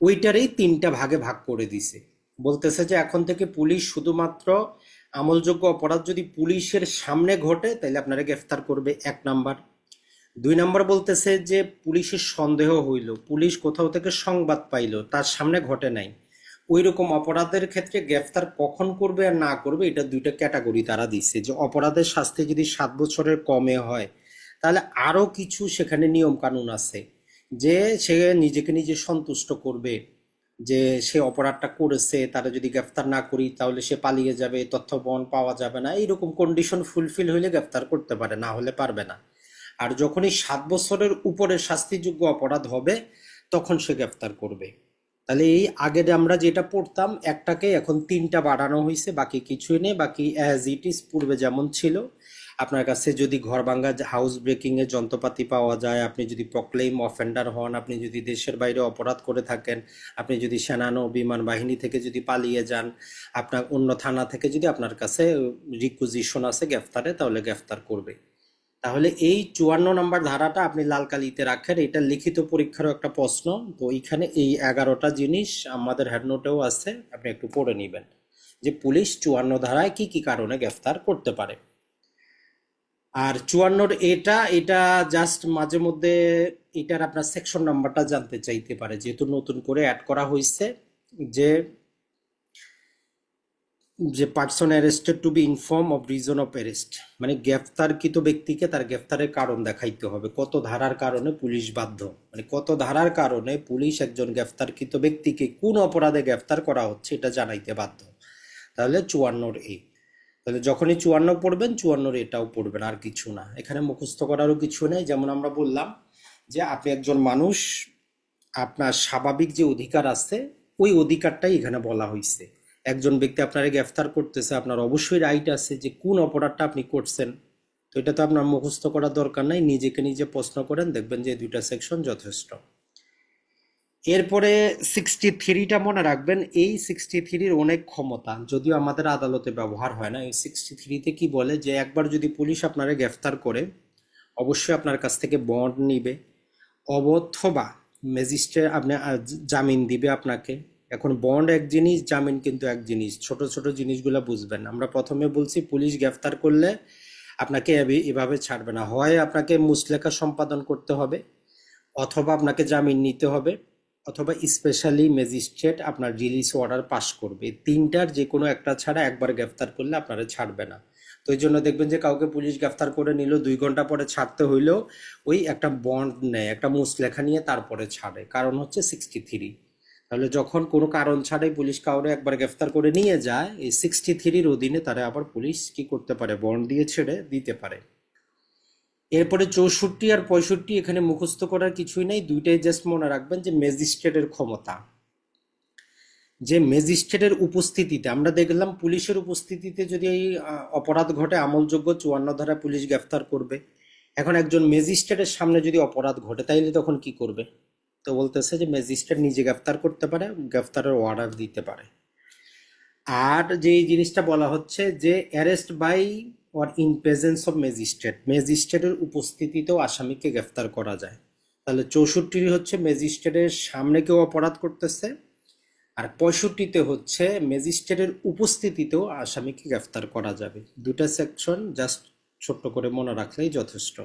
ওইটারই 3টা ভাগে ভাগ করে দিছে। বলতেছে যে এখন থেকে পুলিশ শুধুমাত্র আমলযোগ্য অপরাধ যদি পুলিশের সামনে ঘটে তাহলে আপনারা গ্রেফতার করবে, 1 নাম্বার। 2 নম্বর বলতেছে যে পুলিশের সন্দেহ হইল, পুলিশ কোথাও থেকে সংবাদ পাইলো, তার সামনে ঘটে নাই, ওই রকম অপরাধের ক্ষেত্রে গ্রেফতার কখন করবে আর না করবে, এটা দুইটা ক্যাটাগরি তারা দিচ্ছে। যে অপরাধের শাস্তি যদি 7 বছরের কমে হয়, তাহলে আরো কিছু সেখানে নিয়ম কানুন আছে, যে সে নিজেকে নিজে সন্তুষ্ট করবে যে সে অপরাধটা করেছে, তারা যদি গ্রেফতার না করি তাহলে সে পালিয়ে যাবে, তথ্য প্রমাণ পাওয়া যাবে না, এইরকম কন্ডিশন ফুলফিল হইলে গ্রেফতার করতে পারে, না হলে পারবে না। আর যখনই 7 বছরের উপরে শাস্তিযোগ্য অপরাধ হবে, তখন সে গ্রেফতার করবে। তাহলে এই আগে আমরা যেটা পড়তাম একটাকে এখন 3টা বাড়ানো হয়েছে, বাকি কিছুই নেই, বাকি অ্যাজ ইট ইজ পূর্বে যেমন ছিল। আপনার কাছে যদি ঘর ভাঙা হাউস ব্রেকিং এর যন্ত্রপাতি পাওয়া যায়, আপনি যদি প্রক্লেম অফেন্ডার হন, আপনি যদি দেশের বাইরে অপরাধ করে থাকেন, আপনি যদি সেনা নৌ বিমান বাহিনী থেকে যদি পালিয়ে যান, আপনার অন্য থানা থেকে যদি আপনার কাছে রিকুইজিশন আছে গ্রেফতারে, তাহলে গ্রেফতার করবে। তাহলে এই 54 নম্বর ধারাটা আপনি লাল কালিতে রাখেন, এটা লিখিত পরীক্ষারও একটা প্রশ্ন। তো এইখানে এই 11টা জিনিস আমাদের হেড নোটেও আছে, আপনি একটু পড়ে নেবেন যে পুলিশ 54 ধারায় কি কি কারণে গ্রেফতার করতে পারে। আর 54 এটা এটা জাস্ট মাঝে মধ্যে এটার আপনার সেকশন নাম্বারটা জানতে চাইতে পারে, যেহেতু নতুন করে অ্যাড করা হয়েছে। যে যে person arrested to be inform of reason of arrest, মানে গ্রেফতারকৃত ব্যক্তিকে তার গ্রেফতারের কারণ দেখাইতে হবে, কত ধারার কারণে পুলিশ বাধ্য, মানে কত ধারার কারণে পুলিশ একজন গ্রেফতারকৃত ব্যক্তিকে কোন অপরাধে গ্রেফতার করা হচ্ছে এটা জানাইতে বাধ্য। তাহলে 54 তাহলে যখনই 54 পড়বেন, 54 এটাও পড়বেন, আর কিছু না, এখানে মুখস্থ করারও কিছু নেই। যেমন আমরা বললাম যে আপনি একজন মানুষ, আপনার স্বাভাবিক যে অধিকার আছে ওই অধিকারটাই এখানে বলা হয়েছে। একজন ব্যক্তি আপনারে গ্রেফতার করতেছে, আপনার অবশ্যই রাইট আছে যে কোন অপরাধটা আপনি করছেন। তো এটা তো আপনার মুখস্থ করার দরকার নাই, নিজেকে নিজে প্রশ্ন করেন, দেখবেন যে এই দুইটা সেকশন যথেষ্ট। এরপরে 63টা মনে রাখবেন, এই 63-র অনেক ক্ষমতা, যদিও আমাদের আদালতে ব্যবহার হয় না। এই 63-তে কি বলে যে একবার যদি পুলিশ আপনারে গ্রেফতার করে, অবশ্যই আপনার কাছ থেকে বন্ড নিবে, অথবা ম্যাজিস্ট্রেট আপনি জামিন দিবে আপনাকে। এখন বন্ড এক জিনিস, জামিন কিন্তু এক জিনিস, ছোট ছোট জিনিসগুলো বুঝবেন। আমরা প্রথমে বলছি পুলিশ গ্রেফতার করলে আপনাকে এভাবে ছাড়বে না, হয় আপনাকে মুচলেখা সম্পাদন করতে হবে, অথবা আপনাকে জামিন নিতে হবে, অথবা স্পেশালি ম্যাজিস্ট্রেট আপনার রিলিজ অর্ডার পাস করবে। এই তিনটার যে কোনো একটা ছাড়া একবার গ্রেফতার করলে আপনারা ছাড়বে না। তো এই জন্য দেখবেন যে কাউকে পুলিশ গ্রেফতার করে নিল, 2 ঘন্টা পরে ছাড়তে হইলেও ওই একটা বন্ড নেয়, একটা মুচলেখা নিয়ে তারপরে ছাড়ে, কারণ হচ্ছে 63। তাহলে যখন কোনো কারণ ছাড়াই পুলিশ কাউরে একবার গ্রেফতার করে নিয়ে যায়, এই 63-র অধীনে তারা আবার পুলিশ কি করতে পারে, বন্ড দিয়ে ছেড়ে দিতে পারে। এরপরে 64 আর 65 এখানে মুখস্থ করার কিছুই নাই, দুইটাই জাস্ট মনে রাখবেন যে ম্যাজিস্ট্রেটের ক্ষমতা। যে ম্যাজিস্ট্রেটের উপস্থিতিতে আমরা দেখলাম পুলিশের উপস্থিতিতে যদি এই অপরাধ ঘটে, আমলযোগ্য 54 ধারা পুলিশ গ্রেফতার করবে। এখন একজন ম্যাজিস্ট্রেটের সামনে যদি অপরাধ ঘটে, তাইলে তখন কি করবে? তো বলতেছে যে ম্যাজিস্ট্রেট নিজে গ্রেফতার করতে পারে, গ্রেফতারের অর্ডার দিতে পারে। আর যে জিনিসটা বলা হচ্ছে যে arrest by or in presence of magistrate, ম্যাজিস্ট্রেটের উপস্থিতিতেও আসামিকে গ্রেফতার করা যায়। তাহলে 64 হচ্ছে ম্যাজিস্ট্রেটের সামনে কেউ অপরাধ করতেছে, আর 65-তে হচ্ছে ম্যাজিস্ট্রেটের উপস্থিতিতেও আসামিকে গ্রেফতার করা যাবে। দুটা সেকশন জাস্ট ছোট্ট করে মনে রাখলেই যথেষ্ট।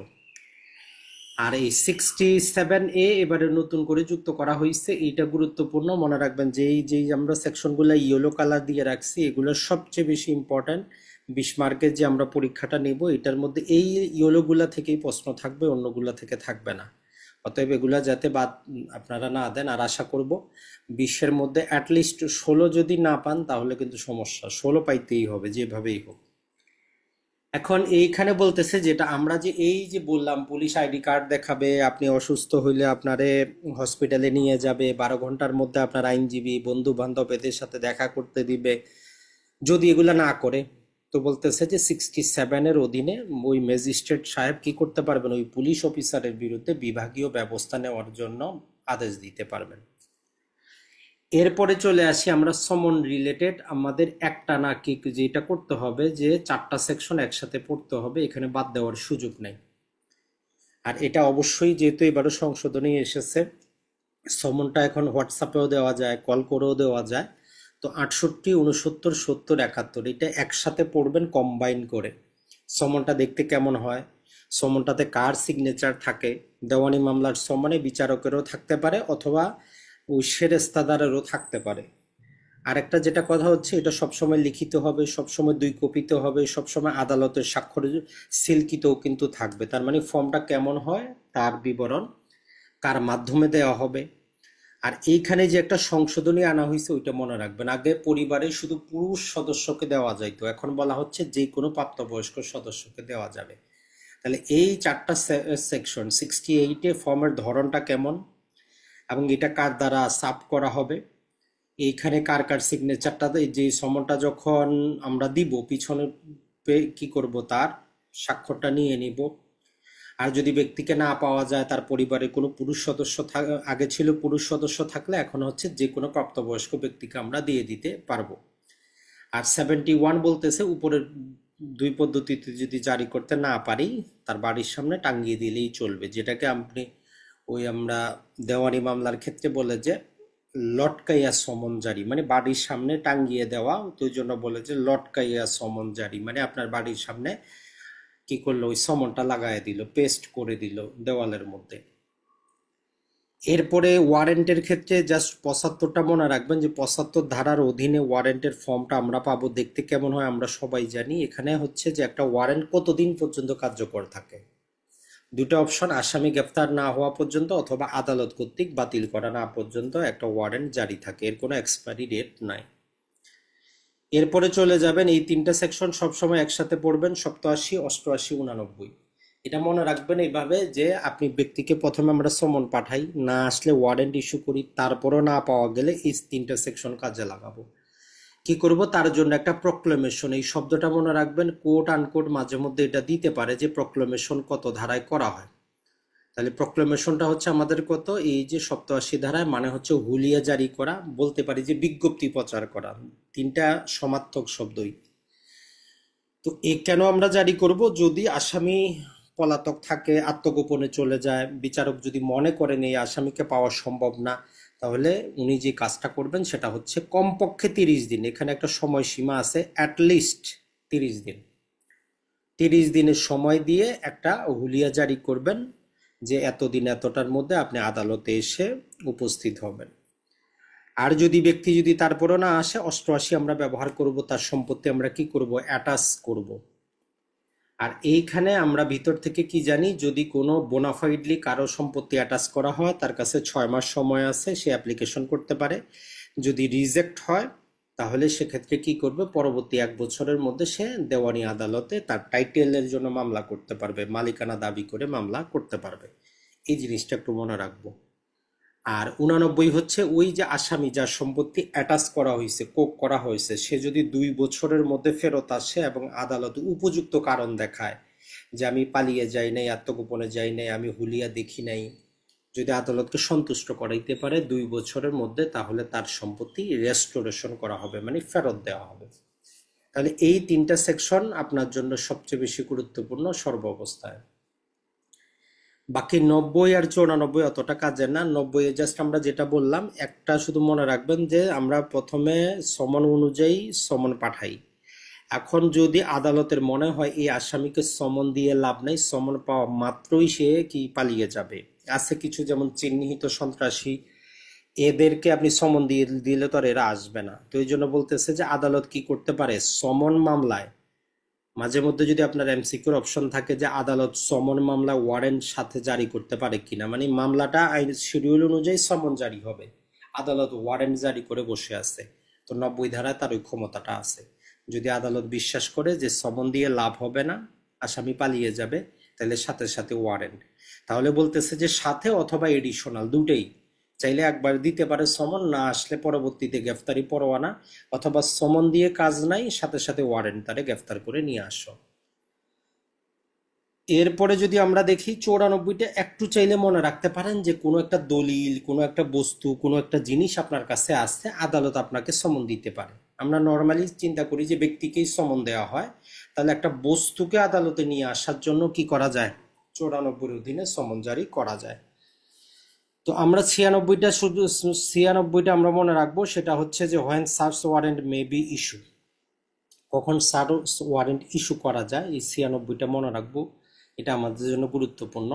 আর এই 67A এবারে নতুন করে যুক্ত করা হয়েছে, এইটা গুরুত্বপূর্ণ, মনে রাখবেন যে এই যে আমরা সেকশনগুলো ইয়েলো কালার দিয়ে রাখছি, এগুলো সবচেয়ে বেশি ইম্পর্ট্যান্ট। 20 মার্কের যে আমরা পরীক্ষাটা নেব, এটার মধ্যে এই ইয়েলোগুলা থেকেই প্রশ্ন থাকবে, অন্যগুলা থেকে থাকবে না। অতএব এগুলা যাতে বাদ আপনারা না দেন। আর আশা করব 20-এর মধ্যে অ্যাটলিস্ট 16 যদি না পান তাহলে কিন্তু সমস্যা, 16 পাইতেই হবে যেভাবেই হোক। এখন এইখানে বলতেছে যেটা আমরা যে এই যে বললাম, পুলিশ আইডি কার্ড দেখাবে, আপনি অসুস্থ হইলে আপনারে হসপিটালে নিয়ে যাবে, 12 ঘন্টার মধ্যে আপনার আইনজীবী বন্ধু বান্ধব এদের সাথে দেখা করতে দিবে, যদি এগুলা না করে, তো বলতেছে যে 67-এর অধীনে ওই ম্যাজিস্ট্রেট সাহেব কি করতে পারবেন, ওই পুলিশ অফিসারের বিরুদ্ধে বিভাগীয় ব্যবস্থা নেওয়ার জন্য আদেশ দিতে পারবেন। এরপরে চলে আসি আমরা সমন রিলেটেড, আমাদের একটা না কি যেটা করতে হবে যে 4টা সেকশন একসাথে পড়তে হবে, এখানে বাদ দেওয়ার সুযোগ নেই। আর এটা অবশ্যই যেহেতু এবারও সংশোধনী এসেছে, সমনটা এখন হোয়াটসঅ্যাপেও দেওয়া যায়, কল করেও দেওয়া যায়। তো 68, 69, 70, 71 এটা একসাথে পড়বেন কম্বাইন করে। সমনটা দেখতে কেমন হয়, সমনটাতে কার সিগনেচার থাকে। দেওয়ানি মামলার সমনে বিচারকেরও থাকতে পারে অথবা ওই সেরেস্তাদারেরও থাকতে পারে। আরেকটা যেটা কথা হচ্ছে, এটা সবসময় লিখিত হবে, সবসময় 2 কপিতে হবে, সবসময় আদালতের স্বাক্ষরে সিলকিতও কিন্তু থাকবে। তার মানে ফর্মটা কেমন হয় তার বিবরণ কার মাধ্যমে দেওয়া হবে। আর এইখানে যে একটা সংশোধনী আনা হয়েছে ওইটা মনে রাখবেন, আগে পরিবারে শুধু পুরুষ সদস্যকে দেওয়া যাইতো, এখন বলা হচ্ছে যে কোনো প্রাপ্তবয়স্ক সদস্যকে দেওয়া যাবে। তাহলে এই 4টা সেকশন 68-এ ফর্মের ধরনটা কেমন এবং এটা কার দ্বারা সাব করা হবে, এইখানে কার কার সিগনেচারটা, যে সমনটা যখন আমরা দিব পিছনে কি করব, তার স্বাক্ষরটা নিয়ে নিব। আর যদি ব্যক্তিকে না পাওয়া যায়, তার পরিবারে কোনো পুরুষ সদস্য আগে ছিল পুরুষ সদস্য থাকলে এখন হচ্ছে যে কোনো প্রাপ্তবয়স্ক ব্যক্তিকে আমরা দিয়ে দিতে পারবো। আর 71 বলতেছে উপরের 2 পদ্ধতিতে যদি জারি করতে না পারি, তার বাড়ির সামনে টাঙ্গিয়ে দিলেই চলবে, যেটাকে আপনি ওই আমরা দেওয়ানি মামলার ক্ষেত্রে বলে যে লটকাইয়া সমন জারি, মানে বাড়ির সামনে টাঙ্গিয়ে দেওয়া। তো ওই জন্য বলে যে লটকাইয়া সমন জারি, মানে আপনার বাড়ির সামনে কি করলো, ওই সমনটা লাগাই দিল, পেস্ট করে দিল দেওয়ালের মধ্যে। এরপরে ওয়ারেন্টের ক্ষেত্রে জাস্ট 75টা মনে রাখবেন যে 75 ধারার অধীনে ওয়ারেন্টের ফর্মটা আমরা পাবো। দেখতে কেমন হয় আমরা সবাই জানি। এখানে হচ্ছে যে একটা ওয়ারেন্ট কতদিন পর্যন্ত কার্যকর থাকে, 2টা অপশন, আসামি গ্রেফতার না হওয়া পর্যন্ত অথবা আদালত কর্তৃক বাতিল করা না পর্যন্ত একটা ওয়ারেন্ট জারি থাকে, এর কোনো এক্সপায়ারি ডেট নাই। এরপরে চলে যাবেন, এই 3টা সেকশন সবসময় একসাথে পড়বেন, 87, 88, 89। এটা মনে রাখবেন এইভাবে যে আপনি ব্যক্তিকে প্রথমে আমরা সমন পাঠাই, না আসলে ওয়ারেন্ট ইস্যু করি, তারপরও না পাওয়া গেলে এই 3টা সেকশন কাজে লাগাবো। কি করব, তার জন্য একটা প্রক্লেমেশন, এই শব্দটা মনে রাখবেন, কোট আনকোট মাঝে মধ্যে এটা দিতে পারে যে প্রক্লেমেশন কত ধারায় করা হয়। তাহলে প্রক্লেমেশনটা হচ্ছে আমাদের কত, এই যে 87 ধারায়, মানে হচ্ছে হুলিয়া জারি করা, বলতে পারি যে বিজ্ঞপ্তি প্রচার করা, 3টা সমার্থক শব্দই। তো এ কেন আমরা জারি করব, যদি আসামি পলাতক থাকে, আত্মগোপনে চলে যায়, বিচারক যদি মনে করেন এই আসামিকে পাওয়া সম্ভব না, তাহলে উনি যে কাজটা করবেন সেটা হচ্ছে কমপক্ষে 30 দিন, এখানে একটা সময়সীমা আছে, অ্যাটলিস্ট 30 দিন, 30 দিনের সময় দিয়ে একটা হুলিয়া জারি করবেন যে এতদিন এতটার মধ্যে আপনি আদালতে এসে উপস্থিত হবেন। আর যদি ব্যক্তি যদি তারপরও না আসে, 88 আমরা ব্যবহার করব, তার সম্পত্তি আমরা কি করব, অ্যাটাচ করব। আর এইখানে আমরা ভিতর থেকে কি জানি, যদি কোনো বোনাফাইডলি কারো সম্পত্তি অ্যাটাচ করা হয়, তার কাছে 6 মাস সময় আছে, সে অ্যাপ্লিকেশন করতে পারে। যদি রিজেক্ট হয় তাহলে সেক্ষেত্রে কি করবে, পরবর্তী 1 বছরের মধ্যে সে দেওয়ানি আদালতে তার টাইটেলের জন্য মামলা করতে পারবে, মালিকানা দাবি করে মামলা করতে পারবে। এই জিনিসটা একটু মনে রাখবো। আর 89 হচ্ছে ওই যে আসামি যার সম্পত্তি অ্যাটাচ করা হয়েছে, কোক করা হয়েছে, সে যদি 2 বছরের মধ্যে ফেরত আসে এবং আদালত উপযুক্ত কারণ দেখায় যে আমি পালিয়ে যাই নাই, আত্মগোপনে যাই নাই, আমি হুলিয়া দেখি নাই, যদি আদালতকে সন্তুষ্ট করাইতে পারে 2 বছরের মধ্যে, তাহলে তার সম্পত্তি রেস্টোরেশন করা হবে, মানে ফেরত দেওয়া হবে। তাহলে এই 3টা সেকশন আপনার জন্য সবচেয়ে বেশি গুরুত্বপূর্ণ সর্বাবস্থায়। বাকি 90 আর 94 অতটা কাজের না। 90-এ জাস্ট আমরা যেটা বললাম, একটা শুধু মনে রাখবেন যে আমরা প্রথমে সমন অনুযায়ী সমন পাঠাই। এখন যদি আদালতের মনে হয় এই আসামিকে সমন দিয়ে লাভ নেই, সমন পাওয়া মাত্রই সে কি পালিয়ে যাবে, আছে কিছু যেমন চিহ্নিত সন্ত্রাসী, এদেরকে আপনি সমন দিয়ে দিলে তো আর এরা আসবে না। তো এই জন্য বলতেছে যে আদালত কি করতে পারে, সমন মামলায় মাঝে মধ্যে যদি আপনার এমসিকিউর অপশন থাকে যে আদালত সমন মামলা ওয়ারেন্ট সাথে জারি করতে পারে কিনা, মানে মামলাটা আইন শিডিউল অনুযায়ী সমন জারি হবে, আদালত ওয়ারেন্ট জারি করে বসে আছে, তো 90 ধারায় তার ওই ক্ষমতাটা আছে। যদি আদালত বিশ্বাস করে যে সমন দিয়ে লাভ হবে না, আসামি পালিয়ে যাবে, তাহলে সাথে সাথে ওয়ারেন্ট। তাহলে বলতেছে যে সাথে অথবা এডিশনাল দুটেই, চাইলে একবার দিতে পারে সমন, না আসলে পরবর্তীতে গ্রেফতারি পরোয়ানা, অথবা সমন দিয়ে কাজ নাই, সাথে সাথে ওয়ারেন্ট তারে গ্রেফতার করে নিয়ে আসো। এরপরে যদি আমরা দেখি 94টা, একটু চাইলে মনে রাখতে পারেন যে কোনো একটা দলিল, কোনো একটা বস্তু, কোনো একটা জিনিস আপনার কাছে আসছে, আদালত আপনাকে সমন দিতে পারে। আমরা নর্মালি চিন্তা করি যে ব্যক্তিকেই সমন দেওয়া হয়, তাহলে একটা বস্তুকে আদালতে নিয়ে আসার জন্য কি করা যায়, 94-এর অধীনে সমন জারি করা যায়। তো আমরা 96টা, শুধু 96টা আমরা মনে রাখবো, সেটা হচ্ছে যে when search warrant may be issue, কখন সার্চ ওয়ারেন্ট ইস্যু করা যায়, এই 96টা মনে রাখবো। এটা আমাদের জন্য গুরুত্বপূর্ণ।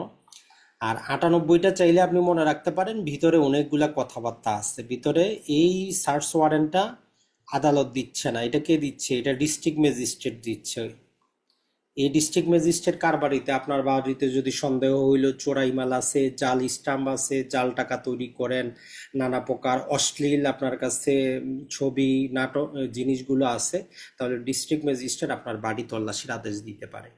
আর 98টা চাইলে আপনি মনে রাখতে পারেন, ভিতরে অনেকগুলা কথাবার্তা আছে। ভিতরে এই সার্চ ওয়ারেন্টটা আদালত দিচ্ছে না, এটা কে দিচ্ছে? এটা ডিস্ট্রিক্ট ম্যাজিস্ট্রেট দিচ্ছে। এই ডিস্ট্রিক্ট ম্যাজিস্ট্রেট কার বাড়িতে? আপনার বাড়িতে যদি সন্দেহ হইল চোরাই মাল আছে, জাল স্টাম্প আছে, জাল টাকা তৈরি করেন, নানা প্রকার অশ্লীল আপনার কাছে ছবি নাটক জিনিসগুলো আছে, তাহলে ডিস্ট্রিক্ট ম্যাজিস্ট্রেট আপনার বাড়ি তল্লাশির আদেশ দিতে পারে।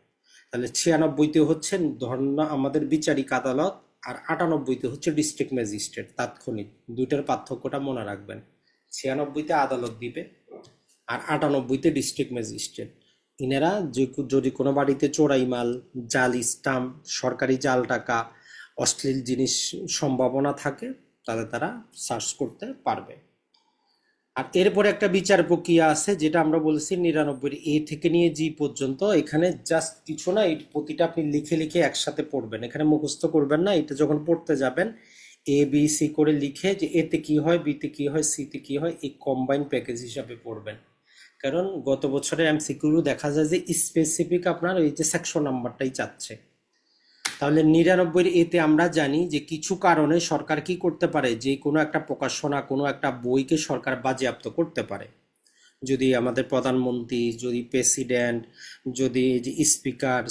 তাহলে 96তে হচ্ছে ধর্ণা আমাদের বিচারিক আদালত, আর 98তে হচ্ছে ডিস্ট্রিক্ট ম্যাজিস্ট্রেট তাৎক্ষণিক। দুইটার পার্থক্যটা মনে রাখবেন। 96তে আদালত দিবে, আর 98তে ডিস্ট্রিক্ট ম্যাজিস্ট্রেট। ইনারা যদি কোনো বাড়িতে চোরাই মাল, জাল স্টাম্প, সরকারি জাল টাকা, অশ্লীল জিনিস সম্ভাবনা থাকে, তাহলে তারা সার্চ করতে পারবে। আর এরপরে একটা বিচার প্রক্রিয়া আছে, যেটা আমরা বলেছি 99 এ থেকে নিয়ে জি পর্যন্ত। এখানে জাস্ট কিছু না, এই প্রতিটা আপনি লিখে লিখে একসাথে পড়বেন, এখানে মুখস্থ করবেন না। এটা যখন পড়তে যাবেন এ বি সি করে লিখে, যে এতে কি হয়, বিতে কি হয়, সিতে কি হয়, এই কম্বাইন প্যাকেজ হিসাবে পড়বেন। কারণ গত বছরের এমসিকিউ দেখা যায় যে স্পেসিফিক আপনার ওই যে সেকশন নাম্বারটাই চাচ্ছে। তাহলে 99 এতে আমরা জানি যে কিছু কারণে সরকার কি করতে পারে, যে কোনো একটা প্রকাশনা, কোনো একটা বইকে সরকার বাজেয়াপ্ত করতে পারে। যদি আমাদের প্রধানমন্ত্রী, যদি প্রেসিডেন্ট, যদি যে স্পিকার,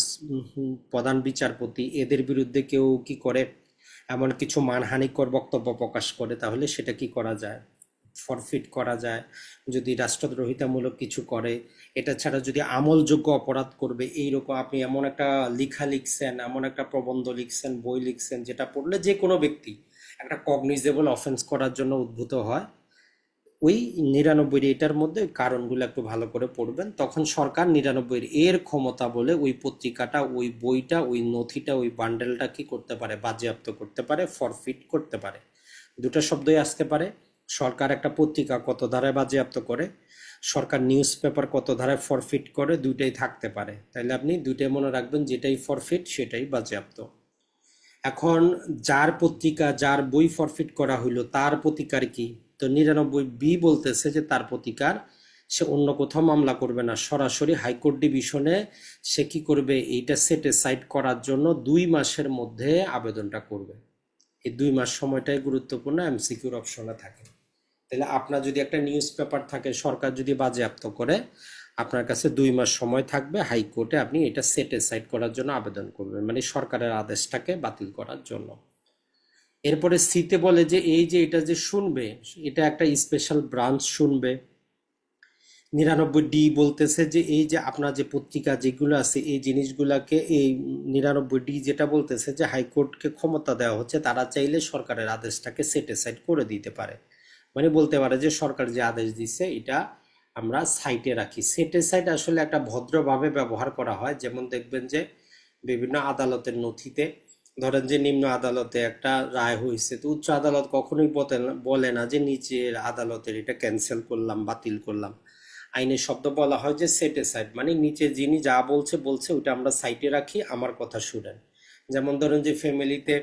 প্রধান বিচারপতি, এদের বিরুদ্ধে কেউ কি করে, এমন কিছু মানহানিকর বক্তব্য প্রকাশ করে, তাহলে সেটা কি করা যায়? ফরফিট করা যায়। যদি রাষ্ট্রদ্রোহিতামূলক কিছু করে, এটা ছাড়া যদি আমলযোগ্য অপরাধ করবে, এইরকম আপনি এমন একটা লেখা লিখছেন, এমন একটা প্রবন্ধ লিখছেন, বই লিখছেন, যেটা পড়লে যে কোনো ব্যক্তি একটা কগনিজেবল অফেন্স করার জন্য উদ্ভূত হয়, ওই 99 এটার মধ্যে কারণগুলো একটু ভালো করে পড়বেন। তখন সরকার 99 এর ক্ষমতা বলে ওই পত্রিকাটা, ওই বইটা, ওই নথিটা, ওই বান্ডেলটা কি করতে পারে? বাজেয়াপ্ত করতে পারে, ফরফিট করতে পারে। দুটো শব্দই আসতে পারে। সরকার একটা পত্রিকা কত ধারায় বাজেয়াপ্ত করে, সরকার নিউজ পেপার কত ধারায় ফরফিট করে, দুইটাই থাকতে পারে। তাইলে আপনি দুইটাই মনে রাখবেন, যেটাই ফরফিট সেটাই বাজেয়াপ্ত। এখন যার পত্রিকা, যার বই ফরফিট করা হইলো, তার প্রতিকার কি? তো 99 বলতেছে যে তার প্রতিকার, সে অন্য কোথাও মামলা করবে না, সরাসরি হাইকোর্ট ডিভিশনে সে কি করবে, এইটা সেট সাইড করার জন্য 2 মাসের মধ্যে আবেদনটা করবে। এই 2 মাস সময়টাই গুরুত্বপূর্ণ, এমসিকিউর অপশনে থাকে। তাহলে আপনার যদি একটা নিউজ পেপার থাকে, সরকার যদি বাজেয়াপ্ত করে, আপনার কাছে 2 মাস সময় থাকবে, হাইকোর্টে আপনি এটা সেট সাইড করার জন্য আবেদন করবেন, মানে সরকারের আদেশটাকে বাতিল করার জন্য। এরপরে সিতে বলে যে এই যে এটা যে শুনবে, এটা একটা স্পেশাল ব্রাঞ্চ শুনবে। 99 বলতেছে যে এই যে আপনার যে পত্রিকা যেগুলো আছে, এই জিনিসগুলাকে, এই 99 যেটা বলতেছে যে হাইকোর্টকে ক্ষমতা দেওয়া হচ্ছে, তারা চাইলে সরকারের আদেশটাকে সেট সাইড করে দিতে পারে। মানে বলতে পারে যে সরকার যে আদেশ দিচ্ছে এটা আমরা সাইটে রাখি। সেট সাইড আসলে একটা ভদ্রভাবে ব্যবহার করা হয়। যেমন দেখবেন যে বিভিন্ন আদালতের নথিতে, ধরেন যে নিম্ন আদালতে একটা রায় হয়েছে, তো উচ্চ আদালত কখনোই বলে না যে নিচের আদালতের এটা ক্যান্সেল করলাম, বাতিল করলাম। আইনের শব্দ বলা হয় যে সেট সাইড, মানে নিচে যিনি যা বলছে বলছে, ওইটা আমরা সাইটে রাখি, আমার কথা শুনেন। যেমন ধরেন যে ফ্যামিলিতে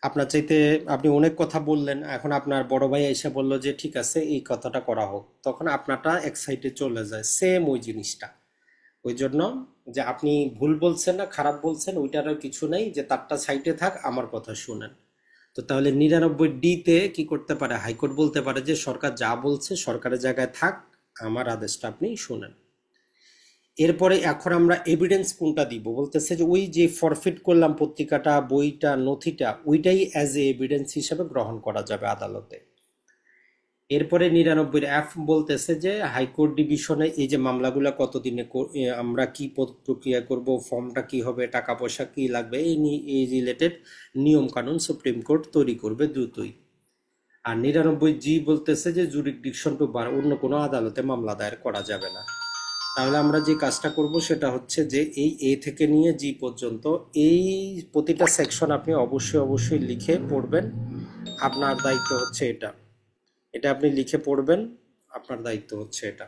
আপনার চাইতে আপনি অনেক কথা বললেন, এখন আপনার বড় ভাই এসে বলল যে ঠিক আছে এই কথাটা করা হোক, তখন আপনারটা এক সাইডে চলে যায়, সেম ওই জিনিসটা। ওই জন্য যে আপনি ভুল বলছেন না খারাপ বলছেন ওইটারও কিছু নাই, যে তারটা সাইডে থাক, আমার কথা শুনেন। তো তাহলে 99 তে কি করতে পারে, হাইকোর্ট বলতে পারে যে সরকার যা বলছে সরকারের জায়গায় থাক, আমার আদেশটা আপনি শুনেন। এরপরে এখন আমরা এভিডেন্স কোনটা দিব, বলতেছে যে ওই যে ফরফিট করলাম পত্রিকাটা, বইটা, নথিটা, ওইটাই অ্যাজ এ এভিডেন্স হিসেবে গ্রহণ করা যাবে আদালতে। এরপরে 99 বলতেছে যে হাইকোর্ট ডিভিশনে এই যে মামলাগুলো কতদিনে আমরা কি প্রক্রিয়া করব, ফর্মটা কি হবে, টাকা পয়সা কি লাগবে, এই রিলেটেড নিয়ম কানুন সুপ্রিম কোর্ট তৈরি করবে দ্রুতই। আর 99 বলতেছে যে জুরিসডিকশন টু বার, অন্য কোনো আদালতে মামলা দায়ের করা যাবে না। তাহলে আমরা যে কাজটা করব সেটা হচ্ছে যে এই এ থেকে নিয়ে জি পর্যন্ত এই প্রতিটা সেকশন আপনি অবশ্যই অবশ্যই লিখে পড়বেন। আপনার দায়িত্ব হচ্ছে এটা, এটা আপনি লিখে পড়বেন, আপনার দায়িত্ব হচ্ছে এটা।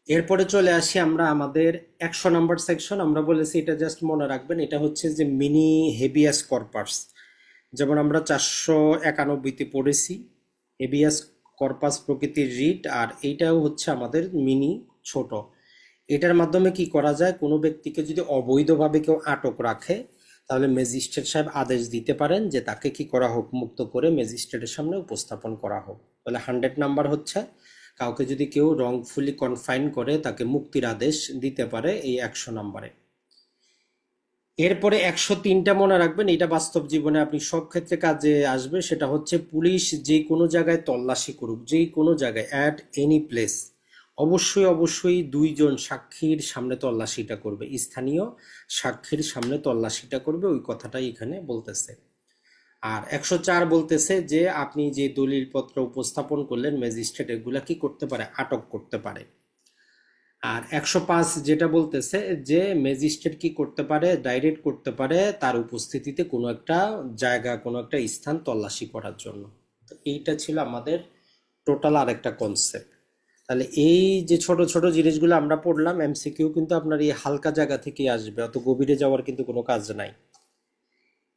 এরপরে চলে আসি আমরা আমাদের 100 নম্বর সেকশন। আমরা বলেছি এটা জাস্ট মনে রাখবেন, এটা হচ্ছে যে মিনি হেবিয়াস কর্পাস। যেমন আমরা 491তে পড়েছি হেবিয়াস কর্পাস প্রকৃতির রিট, আর এইটাও হচ্ছে আমাদের মিনি ছোট। এটার মাধ্যমে কি করা যায়, কোনো ব্যক্তিকে যদি অবৈধভাবে কেউ আটক রাখে তাহলে ম্যাজিস্ট্রেট সাহেব আদেশ দিতে পারেন যে তাকে কি করা হোক, মুক্ত করে ম্যাজিস্ট্রেটের সামনে উপস্থাপন করা হোক। তাহলে 100 নাম্বার হচ্ছে কাউকে যদি কেউ রংফুলি কনফাইন করে তাকে মুক্তির আদেশ দিতে পারে এই 100 নাম্বারে। এরপরে 103টা মনে রাখবেন, এটা বাস্তব জীবনে আপনি সব ক্ষেত্রে কাজে আসবে। সেটা হচ্ছে পুলিশ যে কোনো জায়গায় তল্লাশি করুক, যে কোনো জায়গায়, অ্যাট এনি প্লেস, অবশ্যই অবশ্যই দুইজন সাক্ষীর সামনে তল্লাশিটা করবে, স্থানীয় সাক্ষীর সামনে তল্লাশিটা করবে, ওই কথাটাই এখানে বলতেছে। আর 104 বলতেছে যে আপনি যে দলিলপত্র উপস্থাপন করলেন ম্যাজিস্ট্রেট এগুলা কি করতে পারে, আটক করতে পারে। আর 105 যেটা বলতেছে যে ম্যাজিস্ট্রেট কি করতে পারে, ডাইরেক্ট করতে পারে তার উপস্থিতিতে কোনো একটা জায়গা, কোনো একটা স্থান তল্লাশি করার জন্য। তো এইটা ছিল আমাদের টোটাল আরেকটা কনসেপ্ট। তাহলে এই যে ছোট ছোট জিনিসগুলো আমরা পড়লাম, এমসিকিউ কিন্তু আপনার এই হালকা জায়গা থেকেই আসবে, অত গভীরে যাওয়ার কিন্তু কোনো কাজ নাই।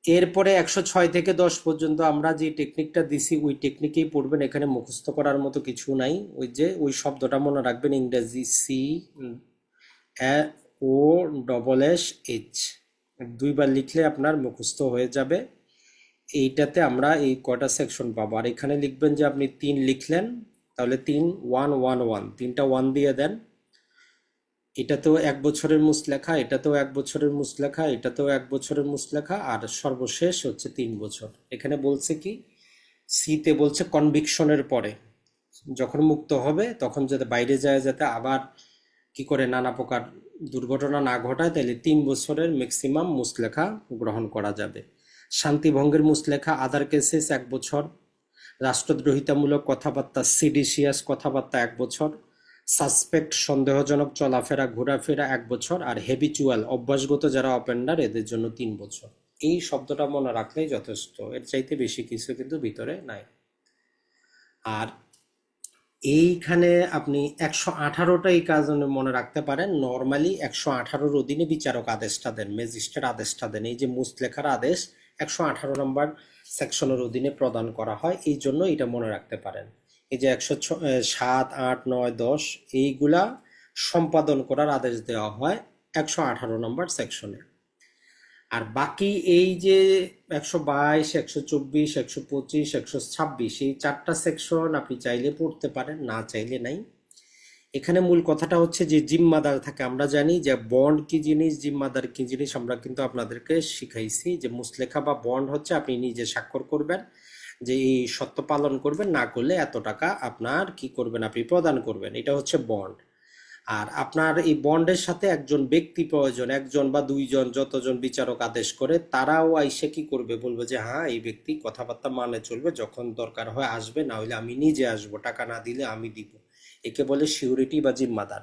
এরপরে 106 থেকে 10 পর্যন্ত আমরা যে টেকনিকটা দিছি ওই টেকনিকেই পড়বেন, এখানে মুখস্থ করার মতো কিছু নাই। ওই যে ওই শব্দটা মনে রাখবেন, ইংরেজি COSSH, দুইবার লিখলে আপনার মুখস্থ হয়ে যাবে। এইটাতে আমরা এই কয়টা সেকশন পাবো, আর এখানে লিখবেন যে আপনি 3 লিখলেন, তাহলে 3-1-1-1, 3টা 1 দিয়ে দেন। এটাতেও 1 বছরের মুসলেখা, এটাতেও 1 বছরের মুসলেখা, এটাতেও 1 বছরের মুসলেখা, আর সর্বশেষ হচ্ছে 3 বছর। এখানে বলছে কি, সিতে বলছে কনভিকশনের পরে যখন মুক্ত হবে তখন যাতে বাইরে যায়, যাতে আবার কি করে নানা প্রকার দুর্ঘটনা না ঘটায়, তাহলে 3 বছরের ম্যাক্সিমাম মুসলেখা গ্রহণ করা যাবে। শান্তিভঙ্গের মুসলেখা, আদার কেসেস 1 বছর, রাষ্ট্রদ্রোহিতামূলক কথাবার্তা, সিডিশিয়াস কথাবার্তা 1 বছর, সাসপেক্ট সন্দেহজনক চলাফেরা ঘোরাফেরা 1 বছর, আর হেবিচুয়াল অভ্যাসগত যারা অপেন্ডার এদের জন্য 3 বছর। এই শব্দটা মনে রাখলেই যথেষ্ট, এর চাইতে বেশি কিছু কিন্তু ভিতরে নাই। আর এইখানে আপনি 118টা এই কাজ মনে রাখতে পারেন। নর্মালি 118-র অধীনে বিচারক আদেশটা দেন, ম্যাজিস্ট্রেট আদেশটা দেন। এই যে মুসলেখার আদেশ 118 নম্বর সেকশনের অধীনে প্রদান করা হয়, এই জন্য এটা মনে রাখতে পারেন। এই যে 107, 8, 9, 10 এইগুলা সম্পাদন করার আদেশ দেওয়া হয় 118 নম্বর সেকশনে। আর বাকি এই যে 122, 124, 125, 126, এই 4টা সেকশন আপনি চাইলে পড়তে পারেন, না চাইলে নাই। এখানে মূল কথাটা হচ্ছে যে জিম্মাদার থাকে। আমরা জানি যে বন্ড কি জিনিস, জিম্মাদার কি জিনিস, আমরা কিন্তু আপনাদেরকে শিখাইছি যে মুসলেখা বা বন্ড হচ্ছে আপনি নিজে স্বাক্ষর করবেন যে এই সত্য পালন করবেন, না করলে এত টাকা আপনার কি করবেন, আপনি প্রদান করবেন, এটা হচ্ছে বন্ড। আর আপনার এই বন্ডের সাথে একজন ব্যক্তি প্রয়োজন, একজন বা দুইজন, যতজন বিচারক আদেশ করে তারাও আইসে কি করবে, বলবে যে হ্যাঁ এই ব্যক্তি কথাবার্তা মানে চলবে, যখন দরকার হয় আসবে, না হলে আমি নিজে আসবো, টাকা না দিলে আমি দিব। একে বলে সিউরিটি বা জিম্মাদার।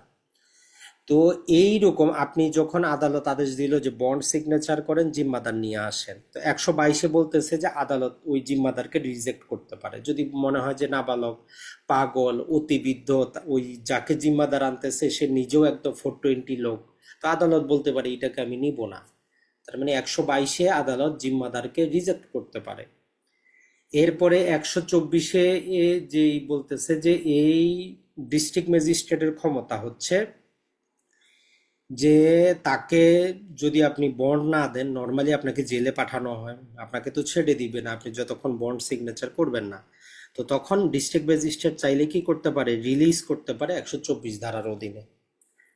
তো এই রকম আপনি যখন আদালত আদেশ দিল যে বন্ড সিগনেচার করেন, জিম্মাদার নিয়ে আসেন, তো 122-এ বলতেছে যে আদালত ওই জিম্মাদারকে রিজেক্ট করতে পারে যদি মনে হয় যে নাবালক, পাগল, অতিবৃদ্ধ, ওই যাকে জিম্মাদার আনতেছে সে নিজেও একদম 420 লোক, তো আদালত বলতে পারে এটাকে আমি নিব না। তার মানে 122-এ আদালত জিম্মাদারকে রিজেক্ট করতে পারে। এরপরে 124-এ যেই বলতেছে যে এই ডিস্ট্রিক্ট ম্যাজিস্ট্রেটের ক্ষমতা হচ্ছে যে তাকে যদি আপনি বন্ড না দেন, নর্মালি আপনাকে জেলে পাঠানো হয়, আপনাকে তো ছেড়ে দিবে না আপনি যতক্ষণ বন্ড সিগনেচার করবেন না। তো তখন ডিস্ট্রিক্ট ম্যাজিস্ট্রেট চাইলে কি করতে পারে, রিলিজ করতে পারে 124 ধারার অধীনে।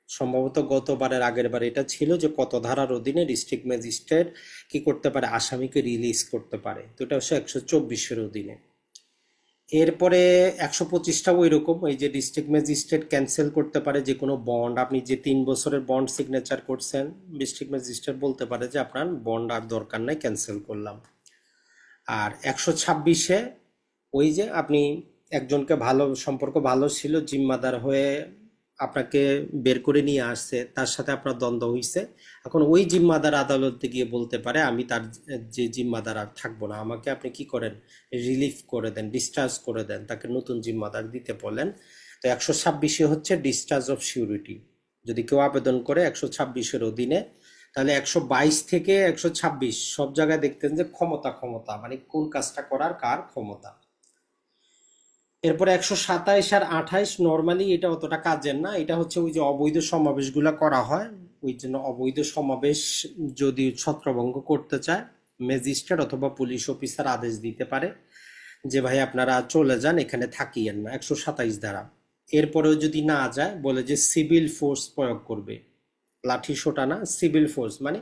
সম্ভবত গতবারের আগের বার এটা ছিল যে কত ধারার অধীনে ডিস্ট্রিক্ট ম্যাজিস্ট্রেট কি করতে পারে, আসামিকে রিলিজ করতে পারে, তো এটা হচ্ছে 124-এর অধীনে। এরপরে 125টাও ওই রকম, এই যে ডিস্ট্রিক্ট ম্যাজিস্ট্রেট ক্যান্সেল করতে পারে যে কোনো বন্ড, আপনি যে 3 বছরের বন্ড সিগনেচার করছেন, ডিস্ট্রিক্ট ম্যাজিস্ট্রেট বলতে পারে যে আপনার বন্ড আর দরকার নাই, ক্যান্সেল করলাম। আর 126-এ ওই যে আপনি একজনকে ভালো সম্পর্ক ভালো ছিল, জিম্মাদার হয়ে আপনাকে বের করে নিয়ে আসছে, তার সাথে আপনার দ্বন্দ্ব হইছে, এখন ওই জিম্মাদার আদালতে গিয়ে বলতে পারে আমি তার যে জিম্মাদার আর থাকবো না, আমাকে আপনি কি করেন, রিলিফ করে দেন, ডিসচার্জ করে দেন, তাকে নতুন জিম্মাদার দিতে বলেন। তো 126-এ হচ্ছে ডিসচার্জ অফ সিউরিটি, যদি কেউ আবেদন করে 126-এর অধীনে, তাহলে 122 থেকে 126 সব জায়গায় দেখতেন যে ক্ষমতা ক্ষমতা, মানে কোন কাজটা করার কার ক্ষমতা। এরপরে 127 আর 28 নর্মালি এটা অতটা কাজের না, এটা হচ্ছে ওই যে অবৈধ সমাবেশগুলো করা হয়, ওই জন্য অবৈধ সমাবেশ যদি ছত্রভঙ্গ করতে চায় ম্যাজিস্ট্রেট অথবা পুলিশ অফিসার আদেশ দিতে পারে যে ভাই আপনারা চলে যান, এখানে থাকিয়েন না, 127 ধারা। এরপরেও যদি না যায় বলে যে সিভিল ফোর্স প্রয়োগ করবে, লাঠি সোটা না, সিভিল ফোর্স মানে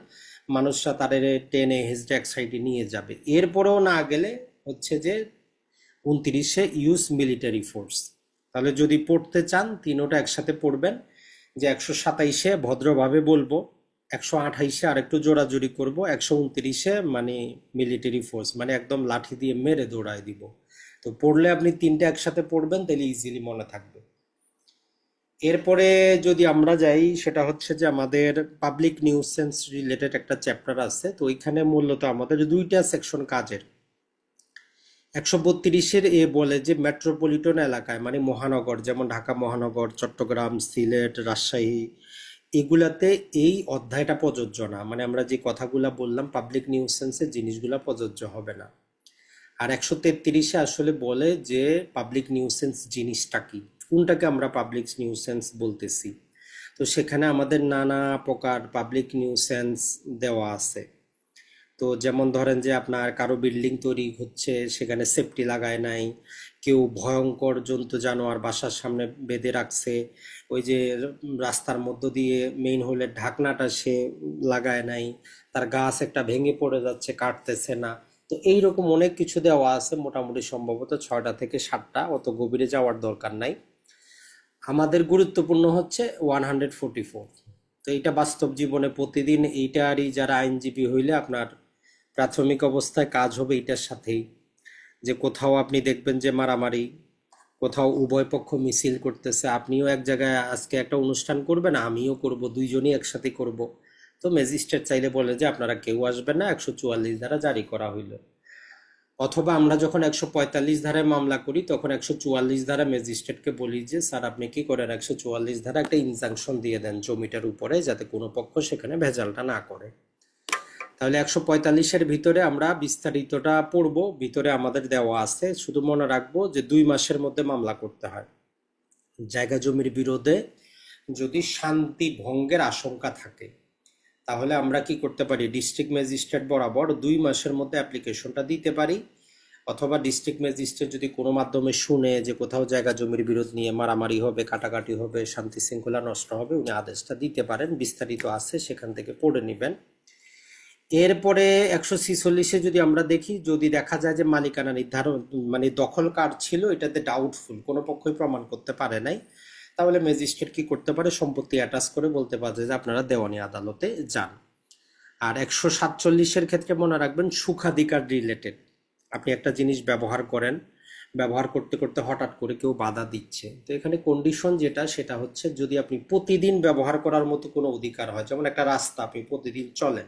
মানুষরা তাদের টেনে হেসডে এক সাইডে নিয়ে যাবে। এরপরেও না গেলে হচ্ছে যে 29-এ ইউজ মিলিটারি ফোর্স। তাহলে যদি পড়তে চান তিনোটা একসাথে পড়বেন, যে 127-এ ভদ্রভাবে বলবো, 128-এ আর একটু জোরাজুরি করব, 129-এ মানে মিলিটারি ফোর্স মানে একদম লাঠি দিয়ে মেরে দৌড়ায় দিব। তো পড়লে আপনি তিনটা একসাথে পড়বেন, তাহলে ইজিলি মনে থাকবে। এরপরে যদি আমরা যাই, সেটা হচ্ছে যে আমাদের পাবলিক নিউসেন্স রিলেটেড একটা চ্যাপ্টার আছে। তো ওইখানে মূলত আমাদের দুইটা সেকশন কাজের। 132-এর বলে যে মেট্রোপলিটন এলাকায় মানে মহানগর, যেমন ঢাকা মহানগর, চট্টগ্রাম, সিলেট, রাজশাহী, এগুলাতে এই অধ্যায়টা প্রযোজ্য না। মানে আমরা যে কথাগুলা বললাম পাবলিক নিউসেন্সের জিনিসগুলা প্রযোজ্য হবে না। আর 133-এ আসলে বলে যে পাবলিক নিউসেন্স জিনিসটা কি, কোনটাকে আমরা পাবলিক নিউসেন্স বলতেছি। তো সেখানে আমাদের নানা প্রকার পাবলিক নিউসেন্স দেওয়া আছে। তো যেমন ধরেন যে আপনার কারো বিল্ডিং তৈরি হচ্ছে, সেখানে সেফটি লাগায় নাই, কেউ ভয়ঙ্কর জন্তু জানোয়ার বাসার সামনে বেঁধে রাখছে, ওই যে রাস্তার মধ্য দিয়ে মেইন হোলের ঢাকনাটা সে লাগায় নাই, তার গাছ একটা ভেঙে পড়ে যাচ্ছে, কাটতেছে না। তো এইরকম অনেক কিছু দেওয়া আছে, মোটামুটি সম্ভবত 6টা থেকে 7টা, অত গভীরে যাওয়ার দরকার নাই। আমাদের গুরুত্বপূর্ণ হচ্ছে 144। তো এইটা বাস্তব জীবনে প্রতিদিন এইটারই, যারা আইনজীবী হইলে আপনার প্রাথমিক অবস্থায় কাজ হবে এটার সাথেই। যে কোথাও আপনি দেখবেন যে মারামারি, কোথাও উভয় পক্ষ মিছিল করতেছে, আপনিও এক জায়গায় আজকে একটা অনুষ্ঠান করবেন, আমিও করব, দুইজনই একসাথে করব। তো ম্যাজিস্ট্রেট চাইলে বলে যে আপনারা কেউ আসবেন না, 144 ধারা জারি করা হইল। অথবা আমরা যখন 145 ধারায় মামলা করি তখন 144 ধারা ম্যাজিস্ট্রেটকে বলি যে স্যার আপনি কি করেন, 144 ধারা একটা ইনজাংশন দিয়ে দেন জমিটার উপরে, যাতে কোনো পক্ষ সেখানে ভেজালটা না করে। তাহলে 145-এর ভিতরে আমরা বিস্তারিতটা পড়বো, ভিতরে আমাদের দেওয়া আছে। শুধু মনে রাখবো যে 2 মাসের মধ্যে মামলা করতে হয়। জায়গা জমির বিরোধে যদি শান্তি ভঙ্গের আশঙ্কা থাকে, তাহলে আমরা কি করতে পারি, ডিস্ট্রিক্ট ম্যাজিস্ট্রেট বরাবর 2 মাসের মধ্যে অ্যাপ্লিকেশনটা দিতে পারি। অথবা ডিস্ট্রিক্ট ম্যাজিস্ট্রেট যদি কোনো মাধ্যমে শুনে যে কোথাও জায়গা জমির বিরোধ নিয়ে মারামারি হবে, কাটাকাটি হবে, শান্তি শৃঙ্খলা নষ্ট হবে, উনি আদেশটা দিতে পারেন। বিস্তারিত আছে, সেখান থেকে পড়ে নেবেন। এরপরে 146-এ যদি আমরা দেখি, যদি দেখা যায় যে মালিকানা নির্ধারণ মানে দখল কার ছিল এটাতে ডাউটফুল, কোনো পক্ষই প্রমাণ করতে পারে নাই, তাহলে ম্যাজিস্ট্রেট কি করতে পারে, সম্পত্তি অ্যাটাচ করে বলতে পারে যে আপনারা দেওয়ানি আদালতে যান। আর 147-এর ক্ষেত্রে মনে রাখবেন সুখাধিকার রিলেটেড। আপনি একটা জিনিস ব্যবহার করেন, ব্যবহার করতে করতে হঠাৎ করে কেউ বাধা দিচ্ছে, তো এখানে কন্ডিশন যেটা সেটা হচ্ছে যদি আপনি প্রতিদিন ব্যবহার করার মতো কোনো অধিকার হয়, যেমন একটা রাস্তা আপনি প্রতিদিন চলেন,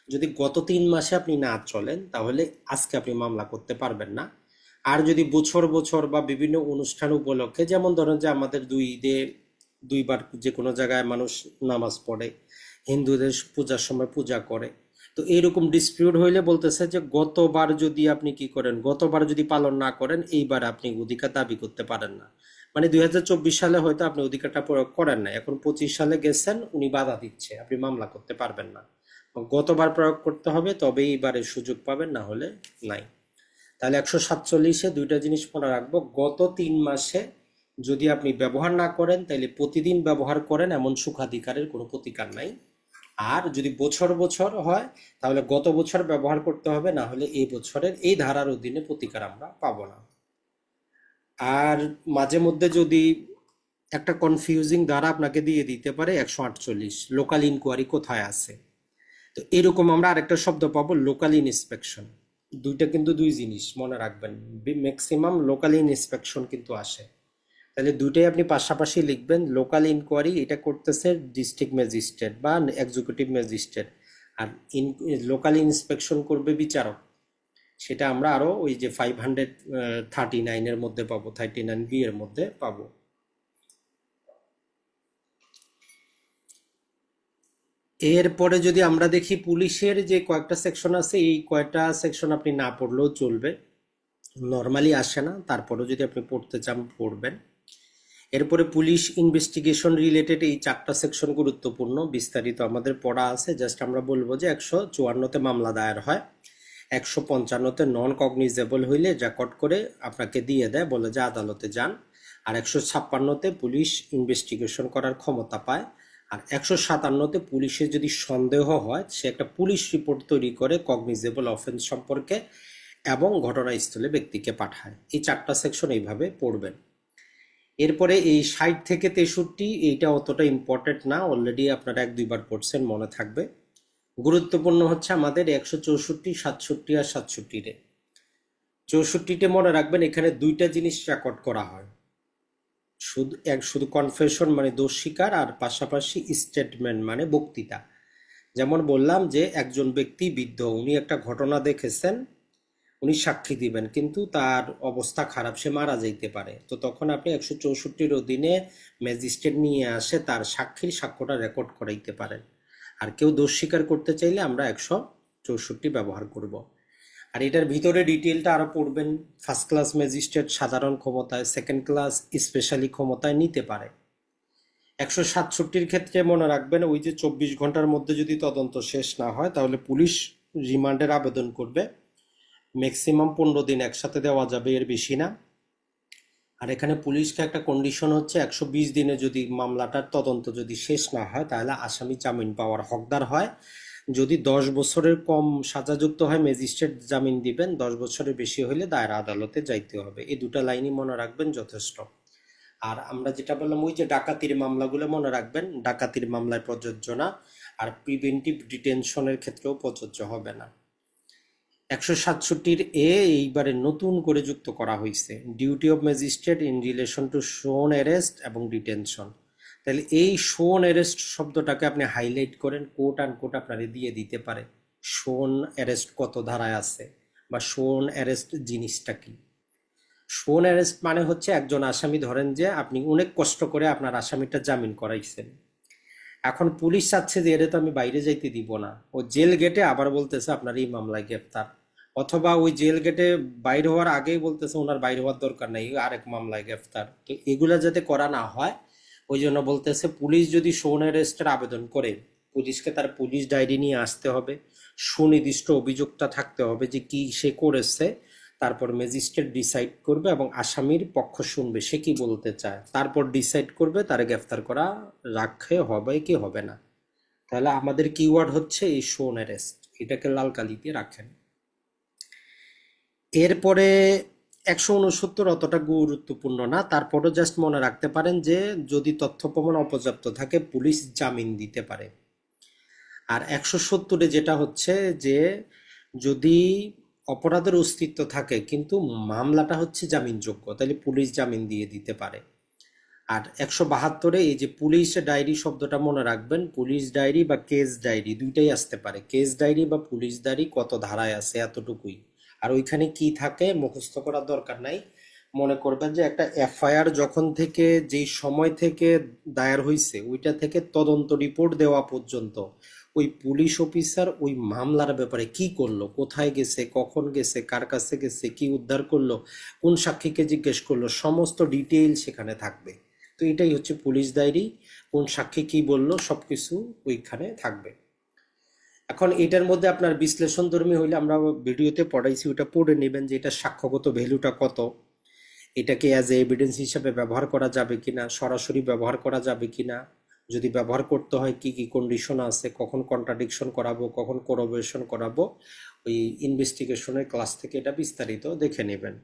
যদি গত 3 মাসে আপনি না চলেন তাহলে আজকে আপনি মামলা করতে পারবেন না। আর যদি বছর বছর বা বিভিন্ন অনুষ্ঠান উপলক্ষে, যেমন ধরেন যে আমাদের 2 ঈদে 2বার যে কোনো জায়গায় মানুষ নামাজ পড়ে, হিন্দুদের পূজার সময় পূজা করে, তো এইরকম ডিসপিউট হইলে বলতেছে যে গতবার যদি আপনি কি করেন, গতবার যদি পালন না করেন এইবার আপনি অধিকার দাবি করতে পারেন না। মানে 2024 সালে হয়তো আপনি অধিকারটা প্রয়োগ করেন না, এখন 25 সালে গেছেন, উনি বাধা দিচ্ছে, আপনি মামলা করতে পারবেন না। গতবার প্রয়োগ করতে হবে, তবেই এবারে সুযোগ পাবেন, না হলে নাই। তাহলে 147-এ দুইটা জিনিস মনে রাখবো, গত 3 মাসে যদি আপনি ব্যবহার না করেন তাহলে প্রতিদিন ব্যবহার করেন, এমন সুখাধিকারের কোনো প্রতিকার নাই। আর যদি বছর বছর হয় তাহলে গত বছর ব্যবহার করতে হবে, না হলে এই বছরের এই ধারার অধীনে প্রতিকার আমরা পাবো না। আর মাঝে মধ্যে যদি একটা কনফিউজিং ধারা আপনাকে দিয়ে দিতে পারে 148, লোকাল ইনকোয়ারি কোথায় আছে। তো এরকম আমরা আরেকটা শব্দ পাবো, লোকাল ইন্সপেকশন। দুইটা কিন্তু দুই জিনিস মনে রাখবেন, ম্যাক্সিমাম লোকাল ইন্সপেকশন কিন্তু আসে। তাহলে দুইটাই আপনি পাশাপাশি লিখবেন। লোকাল ইনকোয়ারি এটা করতেছে ডিস্ট্রিক্ট ম্যাজিস্ট্রেট বা এক্সিকিউটিভ ম্যাজিস্ট্রেট, আর লোকাল ইন্সপেকশন করবে বিচারক। সেটা আমরা আরো ওই যে 539-এর মধ্যে পাবো, 39B এর মধ্যে পাবো। এরপরে যদি আমরা দেখি পুলিশের যে কয়েকটা সেকশন আছে, এই কয়েকটা সেকশন আপনি না পড়লেও চলবে। নর্মালি আসে না, তারপরেও যদি আপনি পড়তে চান পড়বেন। এরপরে পুলিশ ইনভেস্টিগেশন রিলেটেড এই 4টা সেকশন গুরুত্বপূর্ণ, বিস্তারিত আমাদের পড়া আছে। জাস্ট আমরা বলবো যে 154তে মামলা দায়ের হয়, 155তে নন কগনিজেবল হইলে রেকর্ড করে আপনাকে দিয়ে দেয়, বলে যে আদালতে যান। আর 156তে পুলিশ ইনভেস্টিগেশন করার ক্ষমতা পায়। আর 157তে পুলিশের যদি সন্দেহ হয়, সে একটা পুলিশ রিপোর্ট তৈরি করে কগনিজেবল অফেন্স সম্পর্কে এবং ঘটনাস্থলে ব্যক্তিকে পাঠায়। এই 4টা সেকশন এইভাবে পড়বেন। এরপরে এই 60 থেকে 63, এইটা অতটা ইম্পর্টেন্ট না, অলরেডি আপনারা 1-2 বার পড়ছেন, মনে থাকবে। গুরুত্বপূর্ণ হচ্ছে আমাদের 164, 67 আর 67 রে। 64তে মনে রাখবেন, এখানে 2টা জিনিস রেকর্ড করা হয়। শুধু কনফেশন মানে দোষ স্বীকার, আর পাশাপাশি স্টেটমেন্ট মানে বক্তৃতা। যেমন বললাম যে একজন ব্যক্তি বৃদ্ধ, উনি একটা ঘটনা দেখেছেন, উনি সাক্ষী দিবেন, কিন্তু তার অবস্থা খারাপ, সে মারা যাইতে পারে। তো তখন আপনি 164-র অধীনে ম্যাজিস্ট্রেট নিয়ে আসে তার সাক্ষীর সাক্ষ্যটা রেকর্ড করাইতে পারেন। আর কেউ দোষ স্বীকার করতে চাইলে আমরা 164 ব্যবহার করব। আর এটার ভিতরে ডিটেলটা আরো পড়বেন। ফার্স্ট ক্লাস ম্যাজিস্ট্রেট সাধারণ ক্ষমতায়, সেকেন্ড ক্লাস স্পেশালি ক্ষমতায় নিতে পারে। 167-র ক্ষেত্রে মনে রাখবেন, ওই যে 24 ঘন্টার মধ্যে যদি তদন্ত শেষ না হয়, তাহলে পুলিশ রিমান্ডের আবেদন করবে। ম্যাক্সিমাম 15 দিন একসাথে দেওয়া যাবে, এর বেশি না। আর এখানে পুলিশকে একটা কন্ডিশন হচ্ছে, 120 দিনে যদি মামলাটার তদন্ত যদি শেষ না হয়, তাহলে আসামি জামিন পাওয়ার হকদার হয়। যদি 10 বছরের কম সাজাযুক্ত হয়, ম্যাজিস্ট্রেট জামিন দিবেন। 10 বছরের বেশি হলে দায়রা আদালতে যাইতে হবে। এই 2টা লাইনই মনে রাখবেন, যথেষ্ট। আর আমরা যেটা বললাম, ওই যে ডাকাতির মামলাগুলো মনে রাখবেন, ডাকাতির মামলায় প্রযোজ্য না। আর প্রিভেন্টিভ ডিটেনশনের ক্ষেত্রেও প্রযোজ্য হবে না। 167-র এইবারে নতুন করে যুক্ত করা হয়েছে, duty of magistrate in relation to শোন অ্যারেস্ট এবং ডিটেনশন। তাহলে এই শোন অ্যারেস্ট শব্দটাকে আপনি হাইলাইট করেন, কোট অ্যান্ড কোট আপনারে দিয়ে দিতে পারে। শোন অ্যারেস্ট কত ধারায় আছে, বা শোন অ্যারেস্ট জিনিসটা কি। শোন অ্যারেস্ট মানে হচ্ছে, একজন আসামি, ধরেন যে আপনি অনেক কষ্ট করে আপনার আসামিটা জামিন করাইছেন, এখন পুলিশ চাচ্ছে যে এরে তো আমি বাইরে যাইতে দিব না, ও জেল গেটে আবার বলতেছে আপনার এই মামলায় গ্রেফতার। অথবা ওই জেল গেটে বাইর হওয়ার আগেই বলতেছে ওনার বাইর হওয়ার দরকার নেই, আরেক মামলায় গ্রেফতার। তো এগুলা যাতে করা না হয়, ওই জন্য বলতেছে পুলিশ যদি শোন অ্যারেস্টের আবেদন করে, পুলিশকে তার পুলিশ ডায়েরি নিয়ে আসতে হবে, সুনির্দিষ্ট অভিযোগটা থাকতে হবে যে কি সে করেছে। তারপর ম্যাজিস্ট্রেট ডিসাইড করবে এবং আসামির পক্ষ শুনবে সে কি বলতে চায়, তারপর ডিসাইড করবে তার গ্রেফতার করা রাখে হবে কি হবে না। তাহলে আমাদের কিওয়ার্ড হচ্ছে এই শোন অ্যারেস্ট, এটাকে লাল কালি দিয়ে রাখেন। এরপরে 169 অতটা গুরুত্বপূর্ণ না, তারপরও জাস্ট মনে রাখতে পারেন যে যদি তথ্য প্রমাণ অপর্যাপ্ত থাকে, পুলিশ জামিন দিতে পারে। আর 170-এ যেটা হচ্ছে যে যদি অপরাধের অস্তিত্ব থাকে কিন্তু মামলাটা হচ্ছে জামিনযোগ্য, তাহলে পুলিশ জামিন দিয়ে দিতে পারে। আর 172-এ এই যে পুলিশ ডায়েরি শব্দটা মনে রাখবেন, পুলিশ ডায়েরি বা কেস ডায়েরি দুইটাই আসতে পারে। কেস ডায়েরি বা পুলিশ ডায়েরি কত ধারায় আছে এতটুকুই। আর ওইখানে কি থাকে মুখস্থ করার দরকার নাই। মনে করবেন যে একটা এফআইআর যখন থেকে, যেই সময় থেকে দায়ের হয়েছে, ওইটা থেকে তদন্ত রিপোর্ট দেওয়া পর্যন্ত ওই পুলিশ অফিসার ওই মামলার ব্যাপারে কি করলো, কোথায় গেছে, কখন গেছে, কার কাছে গেছে, কি উদ্ধার করলো, কোন সাক্ষীকে জিজ্ঞেস করলো, সমস্ত ডিটেইল সেখানে থাকবে। তো এটাই হচ্ছে পুলিশ ডায়েরি, কোন সাক্ষী কি বললো সবকিছু ওইখানে থাকবে। এখন এটার মধ্যে আপনার বিশ্লেষণধর্মী হইলে, আমরা ভিডিওতে পড়াইছি, ওটা পড়ে নেবেন যে এটা সাক্ষ্যগত ভ্যালুটা কত, এটাকে অ্যাজ এ এভিডেন্স হিসাবে ব্যবহার করা যাবে কিনা, সরাসরি ব্যবহার করা যাবে কিনা, যদি ব্যবহার করতে হয় কি কি কন্ডিশন আছে, কখন কন্ট্রাডিকশন করাবো, কখন কোরাবোরেশন করাবো, ওই ইনভেস্টিগেশনের ক্লাস থেকে এটা বিস্তারিত দেখে নেবেন।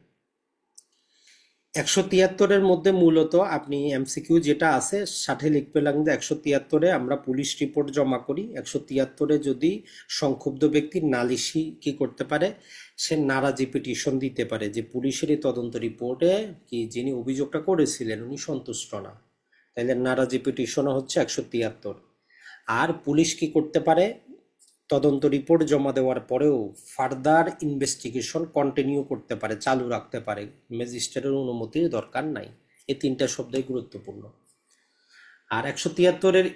173-এর মধ্যে মূলত আপনি এমসিকিউ যেটা আছে 60-এ লিখবে লাগবে। 173-এ আমরা পুলিশ রিপোর্ট জমা করি। 173-এ যদি সংক্ষুব্ধ ব্যক্তি নালিশি কি করতে পারে, সে নারাজি পিটিশন দিতে পারে যে পুলিশের এই তদন্ত রিপোর্টে কি যিনি অভিযোগটা করেছিলেন উনি সন্তুষ্ট না, তাইলে নারাজি পিটিশন হচ্ছে 173। আর পুলিশ কি করতে পারে, তদন্ত রিপোর্ট জমা দেওয়ার পরেও ফার্দার ইনভেস্টিগেশন কন্টিনিউ করতে পারে, চালু রাখতে পারে, ম্যাজিস্ট্রেটের অনুমতির দরকার নাই। এই 3টা শব্দই গুরুত্বপূর্ণ। আর 173-এর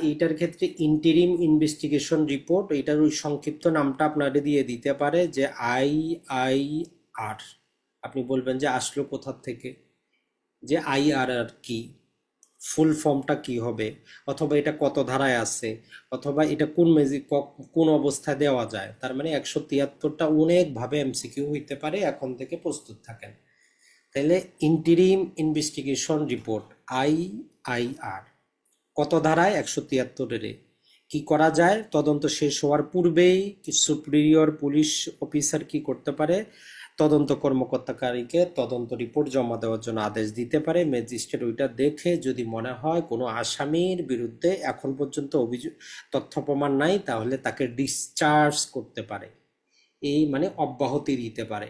এইটার ক্ষেত্রে ইন্টারিম ইনভেস্টিগেশন রিপোর্ট, এটার ওই সংক্ষিপ্ত নামটা আপনাদের দিয়ে দিতে পারে যে IIR, আপনি বলবেন যে আসলো কোথা থেকে, যে আইআরআর কি, ফুল ফর্মটা কি হবে, অথবা এটা কত ধারায় আছে, অথবা এটা কোন কোন অবস্থায় দেওয়া যায়। তার মানে 173টা অনেকভাবে এমসিকিউ হইতে পারে, এখন থেকে প্রস্তুত থাকেন। তাহলে ইন্টিরিম ইনভেস্টিগেশন রিপোর্ট, আইআইআর, কত ধারায়? 173-এর। কি করা যায়? তদন্ত শেষ হওয়ার পূর্বেই সুপিরিয়র পুলিশ অফিসার কি করতে পারে? তদন্ত কর্মকর্তাকারীকে তদন্ত রিপোর্ট জমা দেওয়ার জন্য আদেশ দিতে পারে। ম্যাজিস্ট্রেট ওইটা দেখে যদি মনে হয় কোনো আসামির বিরুদ্ধে এখন পর্যন্ত অভিযোগ তথ্য প্রমাণ নাই, তাহলে তাকে ডিসচার্জ করতে পারে, এই মানে অব্যাহতি দিতে পারে।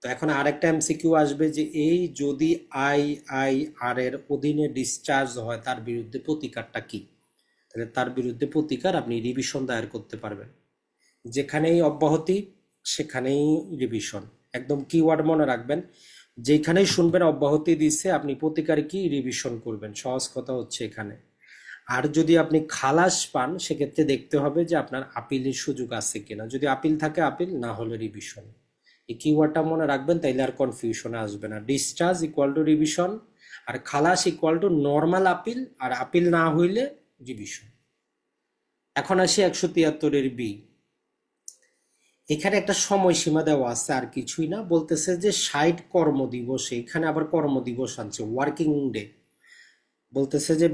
তো এখন আরেকটা এমসিকিউ আসবে যে এই যদি আইআইআর এর অধীনে ডিসচার্জ হয়, তার বিরুদ্ধে প্রতিকারটা কি? তাহলে তার বিরুদ্ধে প্রতিকার আপনি রিভিশন দায়ের করতে পারবেন। যেখানেই অব্যাহতি সেখানেই রিভিশন, একদম কিওয়ার্ড মনে রাখবেন। যেখানেই শুনবেন অব্যাহতি দিচ্ছে, আপনি প্রতিকার কি রিভিশন করবেন, সহজ কথা হচ্ছে এখানে। আর যদি আপনি খালাস পান, সেক্ষেত্রে দেখতে হবে যে আপনার আপিলের সুযোগ আছে কিনা। যদি আপিল থাকে আপিল, না হলে রিভিশন। এই কিওয়ার্ডটা মনে রাখবেন, তাইলে আর কনফিউশনে আসবে না। ডিসচার্জ ইকুয়াল টু রিভিশন, আর খালাস ইকুয়াল টু নর্মাল আপিল, আর আপিল না হইলে রিভিশন। এখন আসি 173-এর বি। এখানে একটা সময়সীমা দেওয়া আছে, আর কিছুই না। বলতেছে যে 60 কর্মদিবসে, এখানে আবার কর্মদিবস আনছে, ওয়ার্কিং ডে। বলতেছে যে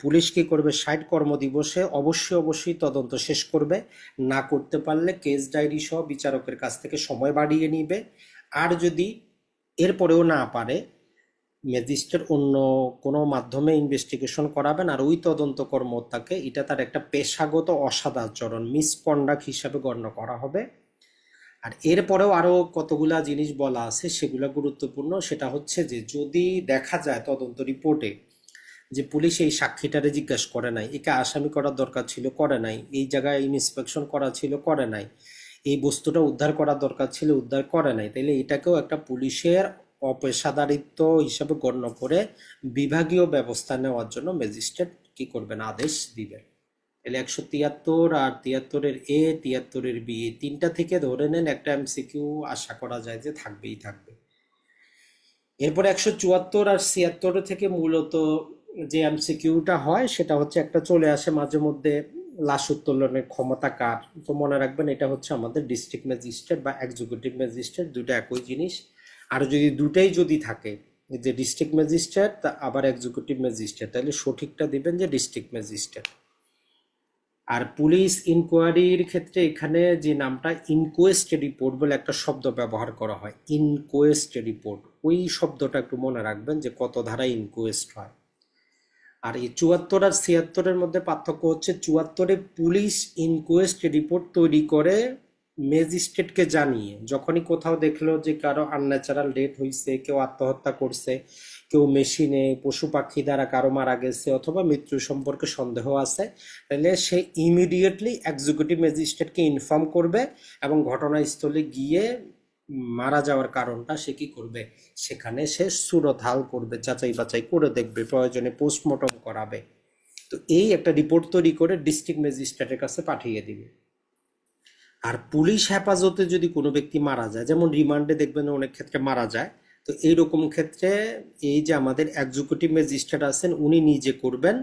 পুলিশ কি করবে? 60 কর্মদিবসে অবশ্যই অবশ্যই তদন্ত শেষ করবে। না করতে পারলে কেস ডায়েরি সহ বিচারকের কাছ থেকে সময় বাড়িয়ে নিবে। আর যদি এরপরেও না পারে, ম্যাজিস্ট্রেট অন্য কোনো মাধ্যমে ইনভেস্টিগেশন করাবেন, আর ওই তদন্ত কর্মকর্তাকে এটা তার একটা পেশাগত অসদাচরণ, মিসকন্ডাক্ট হিসাবে গণ্য করা হবে। আর এরপরেও আরো কতগুলা জিনিস বলা আছে, সেগুলা গুরুত্বপূর্ণ। সেটা হচ্ছে যে যদি দেখা যায় তদন্ত রিপোর্টে যে পুলিশ এই সাক্ষীটারে জিজ্ঞাসা করে নাই, একে আসামি করার দরকার ছিল, করে নাই, এই জায়গায় ইন্সপেকশন করা ছিল, করে নাই, এই বস্তুটা উদ্ধার করার দরকার ছিল, উদ্ধার করে নাই, তাইলে এটাকেও একটা পুলিশের অপেশাদারিত্ব হিসাবে গণ্য করে বিভাগীয় ব্যবস্থা নেওয়ার জন্য ম্যাজিস্ট্রেট কি করবেন? আদেশ দিবেন। তাহলে 173 আর 73-এর এ, 73-এর বি, এই তিনটা থেকে ধরে নেন একটা এমসিকিউ আশা করা যায় যে থাকবেই থাকবে। এরপর 174 আর 76 থেকে মূলত যে এমসিকিউটা হয় সেটা হচ্ছে, একটা চলে আসে মাঝে মধ্যে, লাশ উত্তোলনের ক্ষমতা কার? তো মনে রাখবেন এটা হচ্ছে আমাদের ডিস্ট্রিক্ট ম্যাজিস্ট্রেট বা এক্সিকিউটিভ ম্যাজিস্ট্রেট, দুইটা একই জিনিস। আর যদি দুটাই যদি থাকে, যে ডিস্ট্রিক্ট ম্যাজিস্ট্রেট আবার এক্সিকিউটিভ ম্যাজিস্ট্রেট, তাহলে সঠিকটা দিবেন যে ডিস্ট্রিক্ট ম্যাজিস্ট্রেট। আর পুলিশ ইনকোয়ারির ক্ষেত্রে এখানে যে নামটা ইনকোয়েস্ট রিপোর্ট বলে একটা শব্দ ব্যবহার করা হয়, ইনকোয়েস্ট রিপোর্ট, ওই শব্দটা একটু মনে রাখবেন যে কত ধারায় ইনকোয়েস্ট হয়। আর এই 74 আর 76-এর মধ্যে পার্থক্য হচ্ছে, 74-এ পুলিশ ইনকোয়েস্ট রিপোর্ট তৈরি করে ম্যাজিস্ট্রেটকে জানিয়ে, যখনই কোথাও দেখলো যে কারো আনন্যাচারাল ডেথ হয়েছে, কেউ আত্মহত্যা করছে, কেউ মেশিনে পশু পাখি দ্বারা কারো মারা গেছে, অথবা মৃত্যু সম্পর্কে সন্দেহ আছে, তাহলে সে ইমিডিয়েটলি এক্সিকিউটিভ ম্যাজিস্ট্রেটকে ইনফর্ম করবে, এবং ঘটনাস্থলে গিয়ে মারা যাওয়ার কারণটা সে কি করবে? সেখানে সে সুরতহাল করবে, যাচাই বাছাই করে দেখবে, প্রয়োজনে পোস্টমর্টম করাবে। তো এই একটা রিপোর্ট তৈরি করে ডিস্ট্রিক্ট ম্যাজিস্ট্রেটের কাছে পাঠিয়ে দিবে। আর পুলিশ হেফাজতে যদি কোনো ব্যক্তি মারা যায়, যেমন রিমান্ডে দেখবেন অনেক ক্ষেত্রে মারা যায়, তো এইরকম ক্ষেত্রে এই যে আমাদের এক্সিকিউটিভ ম্যাজিস্ট্রেট আছেন উনি নিজে করবেন।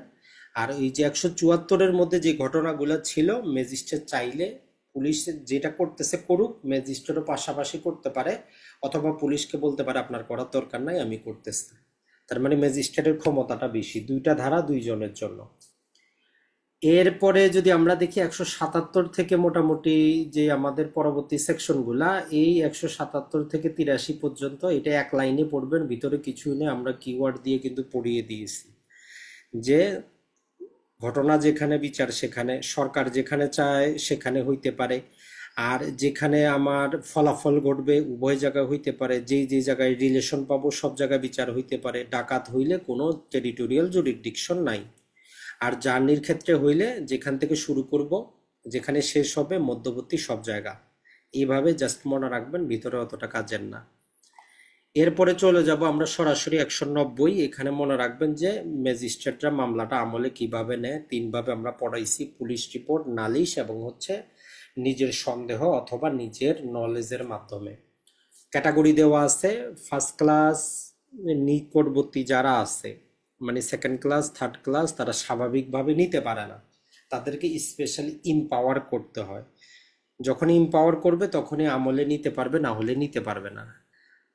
আর এই যে 174-এর মধ্যে যে ঘটনাগুলো ছিল, ম্যাজিস্ট্রেট চাইলে পুলিশ যেটা করতেছে করুক, ম্যাজিস্ট্রেটও পাশাপাশি করতে পারে, অথবা পুলিশকে বলতে পারে আপনার করার দরকার নাই, আমি করতেছি। তার মানে ম্যাজিস্ট্রেটের ক্ষমতাটা বেশি, দুইটা ধারা দুইজনের জন্য। এরপরে যদি আমরা দেখি 177 থেকে মোটামুটি যে আমাদের পরবর্তী সেকশনগুলা, এই 177 থেকে 83 পর্যন্ত এটা এক লাইনে পড়বেন, ভিতরে কিছুই নেই, আমরা কিওয়ার্ড দিয়ে কিন্তু পড়িয়ে দিয়েছি। যে ঘটনা যেখানে বিচার সেখানে, সরকার যেখানে চায় সেখানে হইতে পারে, আর যেখানে আমার ফলাফল ঘটবে উভয় জায়গায় হইতে পারে, যেই যে জায়গায় রিলেশন পাবো সব জায়গায় বিচার হইতে পারে। ডাকাত হইলে কোনো টেরিটোরিয়াল জুরিসডিকশন নাই। আর জার্নির ক্ষেত্রে হইলে যেখান থেকে শুরু করব যেখানে শেষ হবে মধ্যবর্তী সব জায়গা। এইভাবে জাস্ট মনে রাখবেন, ভিতরে অতটা কাজের না। এরপরে চলে যাব আমরা সরাসরি 190। এখানে মনে রাখবেন যে ম্যাজিস্ট্রেটরা মামলাটা আমলে কিভাবে নেয়, তিনভাবে আমরা পড়াইছি: পুলিশ রিপোর্ট, নালিশ, এবং হচ্ছে নিজের সন্দেহ অথবা নিজের নলেজের মাধ্যমে। ক্যাটাগরি দেওয়া আছে। ফার্স্ট ক্লাস নিকটবর্তী যারা আছে, মানে সেকেন্ড ক্লাস থার্ড ক্লাস, তারা স্বাভাবিকভাবে নিতে পারে না, তাদেরকে স্পেশালি ইমপাওয়ার করতে হয়। যখনই ইমপাওয়ার করবে তখনই আমলে নিতে পারবে, না হলে নিতে পারবে না।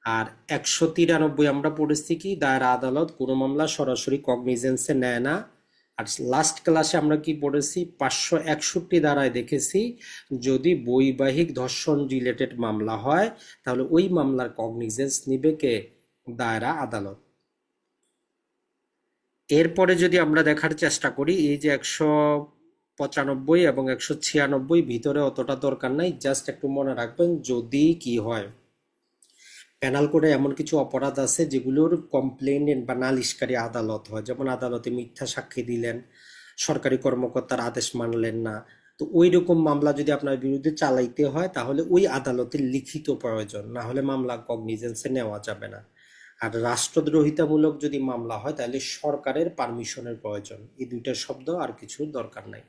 আর 193 আমরা পড়েছি কি, দায়রা আদালত কোনো মামলা সরাসরি কগনিজেন্সে নেয় না। আর লাস্ট ক্লাসে আমরা কি পড়েছি, 561 ধারায় দেখেছি যদি বৈবাহিক ধর্ষণ রিলেটেড মামলা হয় তাহলে ওই মামলার কগনিজেন্স নিবে কে, দায়রা আদালত। এরপরে যদি আমরা দেখার চেষ্টা করি, এই যে 195 এবং 196 ভিতরে অতটা দরকার নাই, জাস্ট একটু মনে রাখবেন যদি কি হয়, পেনাল কোডে এমন কিছু অপরাধ আছে যেগুলোর কমপ্লেনেন্ট বা নালিশকারী আদালত হয়, যেমন আদালতে মিথ্যা সাক্ষী দিলেন, সরকারি কর্মকর্তার আদেশ মানলেন না। তো ওই রকম মামলা যদি আপনার বিরুদ্ধে চালাইতে হয় তাহলে ওই আদালতের লিখিত প্রয়োজন, না হলে মামলা কগনিজেন্সে নেওয়া যাবে না। আর রাষ্ট্রদ্রোহিতামূলক যদি মামলা হয় তাহলে সরকারের পারমিশনের প্রয়োজন। এই দুইটা শব্দ, আর কিছু দরকার নাই।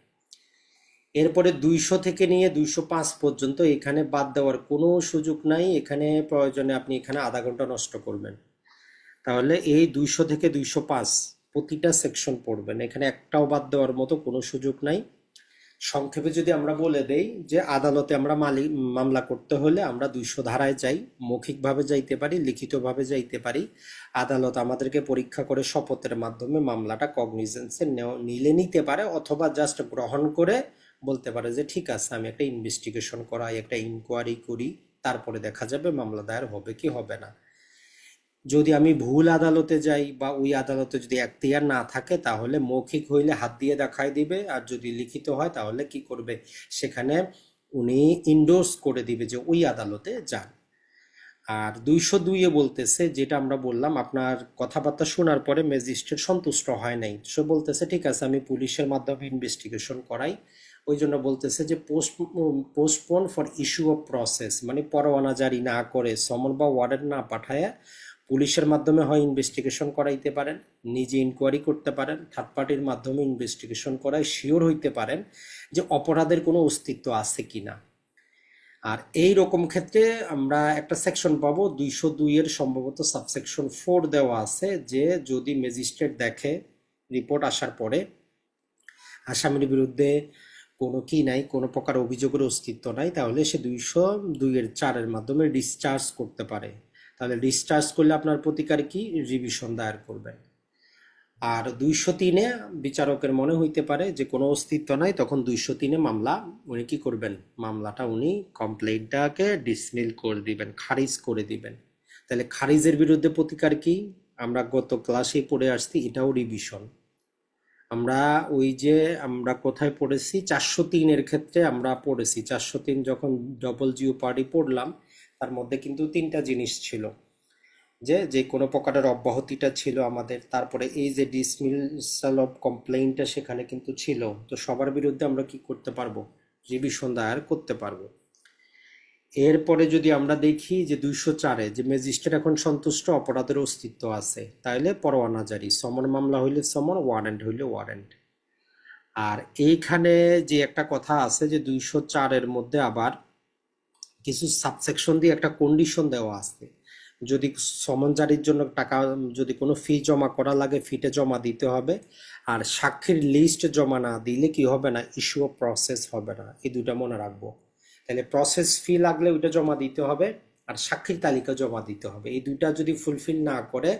এরপরে 200 থেকে নিয়ে 205 পর্যন্ত এখানে বাদ দেওয়ার কোনো সুযোগ নাই। এখানে প্রয়োজনে আপনি এখানে আধা ঘন্টা নষ্ট করবেন। তাহলে এই 200 থেকে 205 প্রতিটা সেকশন পড়বেন, এখানে একটাও বাদ দেওয়ার মতো কোনো সুযোগ নাই। সংক্ষেপে যদি আমরা বলে দেই যে আদালতে আমরা মামলা করতে হলে আমরা 200 ধারায় যাই, মৌখিকভাবে যাইতে পারি, লিখিতভাবে যাইতে পারি। আদালত আমাদেরকে পরীক্ষা করে শপথের মাধ্যমে মামলাটা কগনিজেন্সে নিলে নিতে পারে, অথবা জাস্ট গ্রহণ করে বলতে পারে যে ঠিক আছে আমি একটা ইনভেস্টিগেশন করাই, একটা ইনকোয়ারি করি, তারপরে দেখা যাবে মামলা দায়ের হবে কি হবে না। যদি আমি ভুল আদালতে যাই বা ওই আদালতে যদি এখতিয়ার না থাকে তাহলে মৌখিক হইলে হাত দিয়ে দেখাই দিবে, আর যদি লিখিত হয় তাহলে কি করবে, সেখানে উনি ইন্ডোর্স করে দিবে যে ওই আদালতে যান। আর 202-এ বলতেছে, যেটা আমরা বললাম, আপনার কথাবার্তা শোনার পরে ম্যাজিস্ট্রেট সন্তুষ্ট হয় নাই, সে বলতেছে ঠিক আছে আমি পুলিশের মাধ্যমে ইনভেস্টিগেশন করাই। ওই জন্য বলতেছে যে postpone for issue of process, মানে পরোয়ানা জারি না করে, সমন বা ওয়ারেন্ট না পাঠায় পুলিশের মাধ্যমে হয় ইনভেস্টিগেশন করাইতে পারেন, নিজে ইনকোয়ারি করতে পারেন, থার্ড পার্টির মাধ্যমে ইনভেস্টিগেশন করায় শিওর হইতে পারেন যে অপরাধের কোনো অস্তিত্ব আছে কিনা। আর এই রকম ক্ষেত্রে আমরা একটা সেকশন পাবো 202-এর, সম্ভবত সাবসেকশন 4 দেওয়া আছে, যে যদি ম্যাজিস্ট্রেট দেখে রিপোর্ট আসার পরে আসামির বিরুদ্ধে কোনো কি নাই, কোনো প্রকার অভিযোগের অস্তিত্ব নাই, তাহলে সে 202-4-এর মাধ্যমে ডিসচার্জ করতে পারে। তাহলে ডিসচার্জ করলে আপনার প্রতিকার কি, রিভিশন দায়ের করবেন। আর 203-এ বিচারকের মনে হইতে পারে যে কোনো অস্তিত্ব নাই, তখন 203-এ মামলা উনি কি করবেন, মামলাটা উনি কমপ্লেইনটাকে ডিসমিল করে দিবেন, খারিজ করে দিবেন। তাহলে খারিজের বিরুদ্ধে প্রতিকার কি, আমরা গত ক্লাসে পড়ে আসছি, এটাও রিভিশন। আমরা ওই যে আমরা কোথায় পড়েছি, 403-এর ক্ষেত্রে আমরা পড়েছি, 403 যখন ডবল জিও পার্টি পড়লাম, তার মধ্যে কিন্তু 3টা জিনিস ছিল, যে যে কোনো প্রকারের অব্যাহতিটা ছিল আমাদের, তারপরে এই যে ডিসমিসাল অফ কমপ্লেইনটা সেখানে কিন্তু ছিল। তো সবার বিরুদ্ধে আমরা কি করতে পারবো, রিভিশন দায়ের করতে পারবো। এরপরে যদি আমরা দেখি যে 204-এ যে ম্যাজিস্ট্রেট এখন সন্তুষ্ট অপরাধের অস্তিত্ব আছে, তাইলে পরোয়ানা জারি, সমন মামলা হইলে সমন, ওয়ারেন্ট হইলে ওয়ারেন্ট। আর এইখানে যে একটা কথা আছে যে 204-এর মধ্যে আবার কিছু সাবসেকশন দিয়ে একটা কন্ডিশন দেওয়া আছে, যদি সমন জারির জন্য টাকা, যদি কোনো ফি জমা করা লাগে ফিটা জমা দিতে হবে, আর সাক্ষীর লিস্ট জমা না দিলে কি হবে না, ইস্যু অফ প্রসেস হবে না। এই দুটা মনে রাখবো। তাহলে প্রসেস ফি লাগলে ওইটা জমা দিতে হবে, আর সাক্ষীর তালিকা জমা দিতে হবে। এই দুইটা যদি ফুলফিল না করে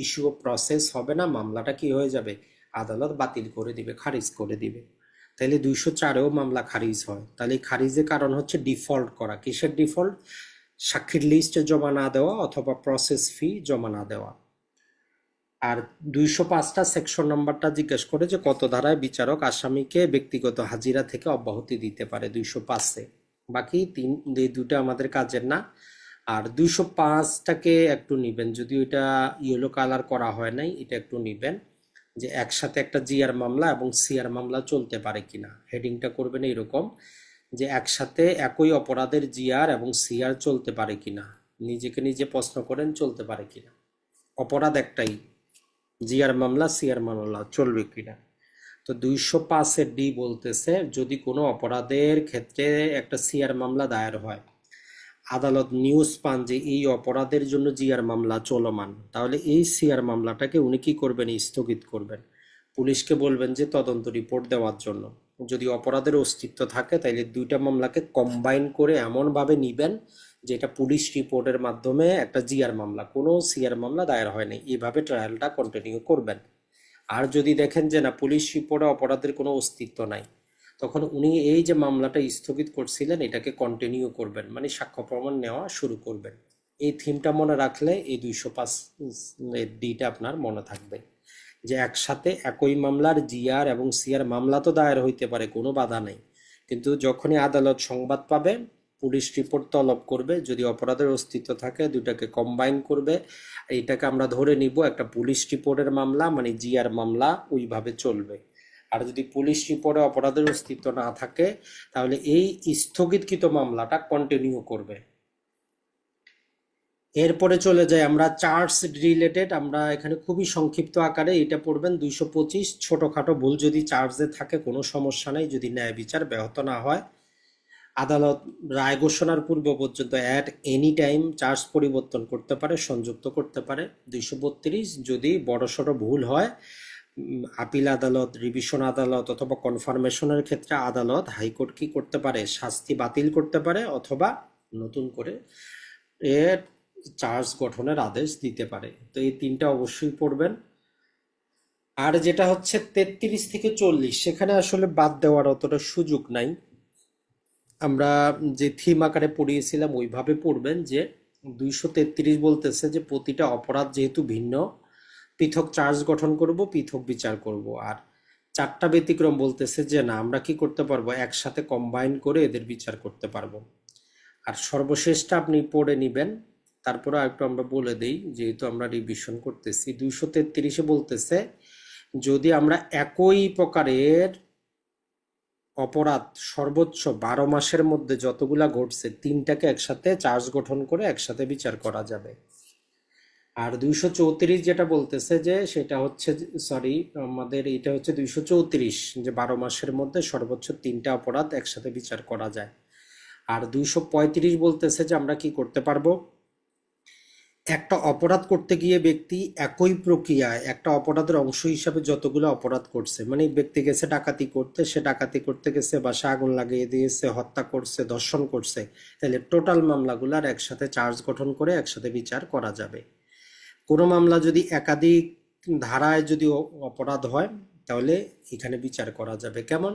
ইস্যু অফ প্রসেস হবে না, মামলাটা কি হয়ে যাবে, আদালত বাতিল করে দিবে, খারিজ করে দিবে। তাহলে 204-এও মামলা খারিজ হয়। তাহলে এই খারিজের কারণ হচ্ছে ডিফল্ট করা। কিসের ডিফল্ট, সাক্ষীর লিস্টে জমা না দেওয়া অথবা প্রসেস ফি জমা না দেওয়া। আর 205টা সেকশন নাম্বারটা জিজ্ঞেস করে যে কত ধারায় বিচারক আসামিকে ব্যক্তিগত হাজিরা থেকে অব্যাহতি দিতে পারে, 205-এ। বাকি এই দুটো আমাদের কাজের না। আর 205টাকে একটু নিবেন, যদি ওইটা ইয়েলো কালার করা হয় নাই, এটা একটু নিবেন, যে একসাথে একটা জিআর মামলা এবং সিআর মামলা চলতে পারে কিনা। হেডিংটা করবেন এইরকম, যে একসাথে একই অপরাধের জিআর এবং সিআর চলতে পারে কিনা, নিজেকে নিজে প্রশ্ন করেন চলতে পারে কিনা। অপরাধ একটাই, জিআর মামলা সিআর মামলা চলবে কিনা। তো 205-এর ডি বলতেছে যদি কোনো অপরাধের ক্ষেত্রে একটা সিআর মামলা দায়ের হয় আদালত নিউজ পান যে এই অপরাধের জন্য জিআর মামলা চলমান, তাহলে এই সিআর মামলাটাকে উনি কি করবেন, স্থগিত করবেন। পুলিশকে বলবেন যে তদন্ত রিপোর্ট দেওয়ার জন্য। যদি অপরাধের অস্তিত্ব থাকে তাহলে দুইটা মামলাকে কম্বাইন করে এমনভাবে নিবেন যেটা পুলিশ রিপোর্টের মাধ্যমে একটা জিআর মামলা, কোনো সিআর মামলা দায়ের হয়নি, এইভাবে ট্রায়ালটা কন্টিনিউ করবেন। আর যদি দেখেন যে না, পুলিশ রিপোর্টে অপরাধের কোনো অস্তিত্ব নাই, তখন উনি এই যে মামলাটা স্থগিত করছিলেন এটাকে কন্টিনিউ করবেন, মানে সাক্ষ্য প্রমাণ নেওয়া শুরু করবেন। এই থিমটা মনে রাখলে এই 205 এর ডিটা আপনার মনে থাকবে, যে একসাথে একই মামলার জিআর এবং সিআর মামলা তো দায়ের হইতে পারে, কোনো বাধা নেই, কিন্তু যখনই আদালত সংবাদ পাবে পুলিশ রিপোর্ট তলব করবে, যদি অপরাধের অস্তিত্ব থাকে দুটাকে কম্বাইন করবে। এটাকে আমরা ধরে নিব একটা পুলিশ রিপোর্টের মামলা, মানে জিআর মামলা ওইভাবে চলবে। আর যদি পুলিশ রিপোর্টে অপরাধের অস্তিত্ব না থাকে তাহলে এই স্থগিতকৃত মামলাটা কন্টিনিউ করবে। এরপরে চলে যাই আমরা চার্জ রিলেটেড, আমরা এখানে খুবই সংক্ষিপ্ত আকারে এটা পড়বেন। 225, ছোটখাটো ভুল যদি চার্জে থাকে কোনো সমস্যা নেই, যদি ন্যায় বিচার ব্যাহত না হয়। আদালত রায় ঘোষণার পূর্ব পর্যন্ত অ্যাট এনি টাইম চার্জ পরিবর্তন করতে পারে, সংযুক্ত করতে পারে। 232, যদি বড়সড় ভুল হয় আপিল আদালত, রিভিশন আদালত অথবা কনফার্মেশনের ক্ষেত্রে আদালত, হাইকোর্ট কি করতে পারে, শাস্তি বাতিল করতে পারে অথবা নতুন করে এর চার্জ গঠনের আদেশ দিতে পারে। তো এই তিনটা অবশ্যই পড়বেন। আর যেটা হচ্ছে 33 থেকে 40, সেখানে আসলে বাদ দেওয়ার অতটা সুযোগ নাই, আমরা যে থিম আকারে পড়িয়েছিলাম ওইভাবে পড়বেন। যে 233 বলতেছে যে প্রতিটা অপরাধ যেহেতু ভিন্ন, পৃথক চার্জ গঠন করব, পৃথক বিচার করব। আর 4টা ব্যতিক্রম বলতেছে যে না, আমরা কি করতে পারবো, একসাথে কম্বাইন করে এদের বিচার করতে পারবো। আর সর্বশেষটা আপনি পড়ে নিবেন। তারপরে একটু আমরা বলে দেই, যেহেতু আমরা রিভিশন করতেছি। 233-এ বলতেছে যদি আমরা একই প্রকারের অপরাধ সর্বোচ্চ 12 মাসের মধ্যে যতগুলা ঘটছে, তিনটাকে একসাথে চার্জ গঠন করে একসাথে বিচার করা যাবে। আর 234 যেটা বলতেছে যে সেটা হচ্ছে, সরি আমাদের এটা হচ্ছে 234, যে 12 মাসের মধ্যে সর্বোচ্চ 3টা অপরাধ একসাথে বিচার করা যায়। আর 235 বলতেছে যে আমরা কি করতে পারবো, একটা অপরাধ করতে গিয়ে ব্যক্তি একই প্রক্রিয়ায় একটা অপরাধের অংশ হিসাবে যতগুলো অপরাধ করছে, মানে ব্যক্তি গেছে ডাকাতি করতে, সে ডাকাতি করতে গেছে, বাসা আগুন লাগিয়ে দিয়েছে, হত্যা করছে, ধর্ষণ করছে, তাহলে টোটাল মামলাগুলার একসাথে চার্জ গঠন করে একসাথে বিচার করা যাবে। কোনো মামলা যদি একাধিক ধারায় যদি অপরাধ হয় তাহলে এখানে বিচার করা যাবে। কেমন,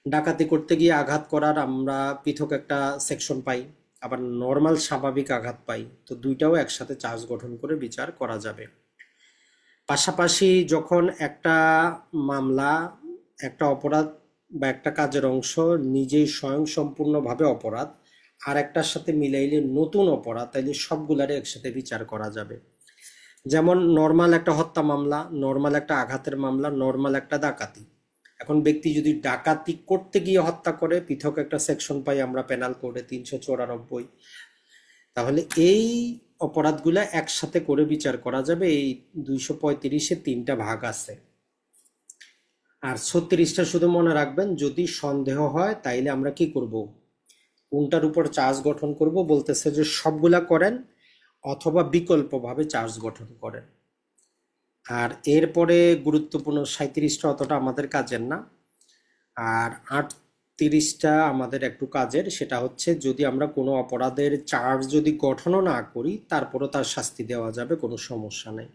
ডাকাতি করতে গিয়ে আঘাত করার আমরা পৃথক একটা সেকশন পাই, আবার নর্মাল স্বাভাবিক আঘাত পাই, তো দুইটাও একসাথে চার্জ গঠন করে বিচার করা যাবে। পাশাপাশি যখন একটা মামলা, একটা অপরাধ বা একটা কাজের অংশ নিজেই স্বয়ংসম্পূর্ণভাবে অপরাধ, আর একটার সাথে মিলাইলে নতুন অপরাধ, তাইলে সবগুলারে একসাথে বিচার করা যাবে। যেমন নর্মাল একটা হত্যা মামলা, নর্মাল একটা আঘাতের মামলা, নর্মাল একটা ডাকাতি। এখন ব্যক্তি যদি ডাকাতি করতে গিয়ে হত্যা করে, পৃথক একটা সেকশন পাই আমরা পেনাল কোডে 394, তাহলে এই অপরাধগুলা একসাথে করে বিচার করা যাবে। এই 235-এ 3টা ভাগ আছে। আর 36টা শুধু মনে রাখবেন, যদি সন্দেহ হয় তাইলে আমরা কি করব, কোনটার উপর চার্জ গঠন করব, বলতেছে যে সবগুলা করেন অথবা বিকল্পভাবে চার্জ গঠন করেন। আর এরপরে গুরুত্বপূর্ণ 37টা অতটা আমাদের কাজের না, আর 38টা আমাদের একটু কাজের। সেটা হচ্ছে যদি আমরা কোনো অপরাধের চার্জ যদি গঠনও না করি তারপরও তার শাস্তি দেওয়া যাবে, কোনো সমস্যা নেই।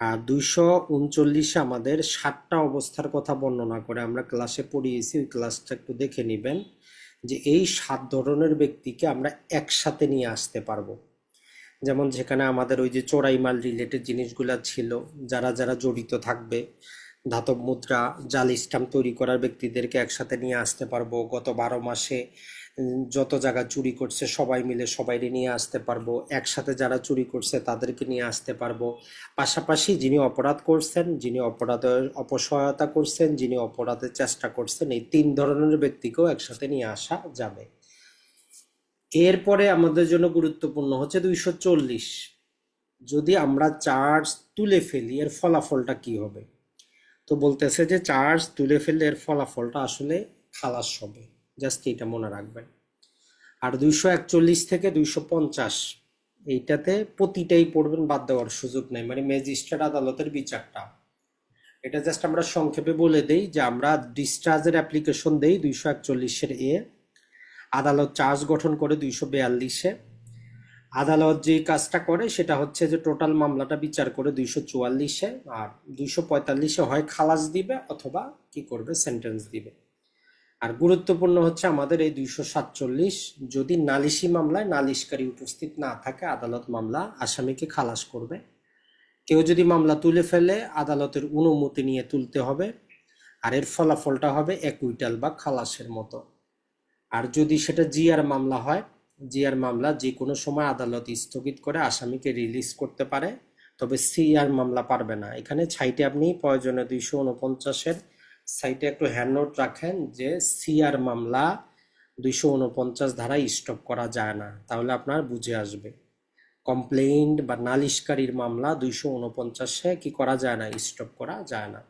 আর 239 আমাদের 7টা অবস্থার কথা বর্ণনা করে আমরা ক্লাসে পড়িয়েছি, ওই ক্লাসটা একটু দেখে নেবেন, যে এই 7 ধরনের ব্যক্তিকে আমরা একসাথে নিয়ে আসতে পারবো। যেমন যেখানে আমাদের ওই যে চোরাই মাল রিলেটেড জিনিসগুলা ছিল, যারা যারা জড়িত থাকবে, ধাতব মুদ্রা, জাল স্ট্যাম্প তৈরি করার ব্যক্তিদেরকে একসাথে নিয়ে আসতে পারবো। গত 12 মাসে যত জায়গা চুরি করছে সবাই মিলে সবাইকে নিয়ে আসতে পারবো। একসাথে যারা চুরি করছে তাদেরকে নিয়ে আসতে পারবো। পাশাপাশি যিনি অপরাধ করছেন, যিনি অপরাধের অপসহায়তা করছেন, যিনি অপরাধের চেষ্টা করছেন, এই 3 ধরনের ব্যক্তিকেও একসাথে নিয়ে আসা যাবে। এরপরে আমাদের জন্য গুরুত্বপূর্ণ হচ্ছে 240, যদি আমরা চার্জ তুলে ফেলি এর ফলাফলটা কি হবে। তো বলতেছে যে চার্জ তুলে ফেললে এর ফলাফলটা আসলে খালাস হবে, জাস্ট এটা মনে রাখবেন। আর 241 থেকে 250 এইটাতে প্রতিটাই পড়বেন, বাদ দেওয়ার সুযোগ নেই, মানে ম্যাজিস্ট্রেট আদালতের বিচারটা। এটা জাস্ট আমরা সংক্ষেপে বলে দেই যে আমরা ডিসচার্জের অ্যাপ্লিকেশন দেই 241-এর আদালত চার্জ গঠন করে 242-এ। আদালত যে কাজটা করে সেটা হচ্ছে যে টোটাল মামলাটা বিচার করে 244-এ, আর 245-এ হয় খালাস দিবে অথবা কি করবে, সেন্টেন্স দিবে। আর গুরুত্বপূর্ণ হচ্ছে আমাদের এই 247, যদি নালিশি মামলায় নালিশকারী উপস্থিত না থাকে আদালত মামলা আসামিকে খালাস করবে। কেউ যদি মামলা তুলে ফেলে আদালতের অনুমতি নিয়ে তুলতে হবে, আর এর ফলাফলটা হবে অ্যাকুইটাল বা খালাসের মতো। আর যদি সেটা জিআর মামলা হয়, জিআর মামলা যে কোনো সময় আদালত স্থগিত করে আসামিকে রিলিজ করতে পারে, তবে সিআর মামলা পারবে না। এখানে সাইটে আপনি প্রয়োজনে 249-এর সাইটে একটু হ্যান্ডনোট রাখেন যে সিআর মামলা 249 ধারায় স্টপ করা যায় না, তাহলে আপনার বুঝে আসবে। কমপ্লেইন্ট বা নালিশকারীর মামলা 249-এ কি করা যায় না, স্টপ করা যায় না।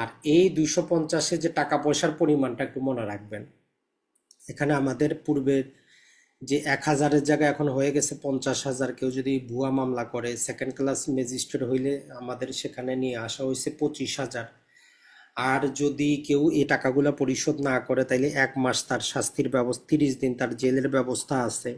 আর এই 250-এ যে টাকা পয়সার পরিমাণটা একটু মনে রাখবেন। এখানে আমাদের পূর্বের যে 1000-এর জায়গায় এখন হয়ে গেছে 50,000। কেউ যদি ভুয়া মামলা করে সেকেন্ড ক্লাস ম্যাজিস্ট্রেট হইলে আমাদের সেখানে নিয়ে আসা হয়েছে 25,000। আর যদি কেউ এই টাকাগুলো পরিশোধ না করে তাইলে 1 মাস তার শাস্তির ব্যবস্থা, 30 দিন তার জেলের ব্যবস্থা আছে।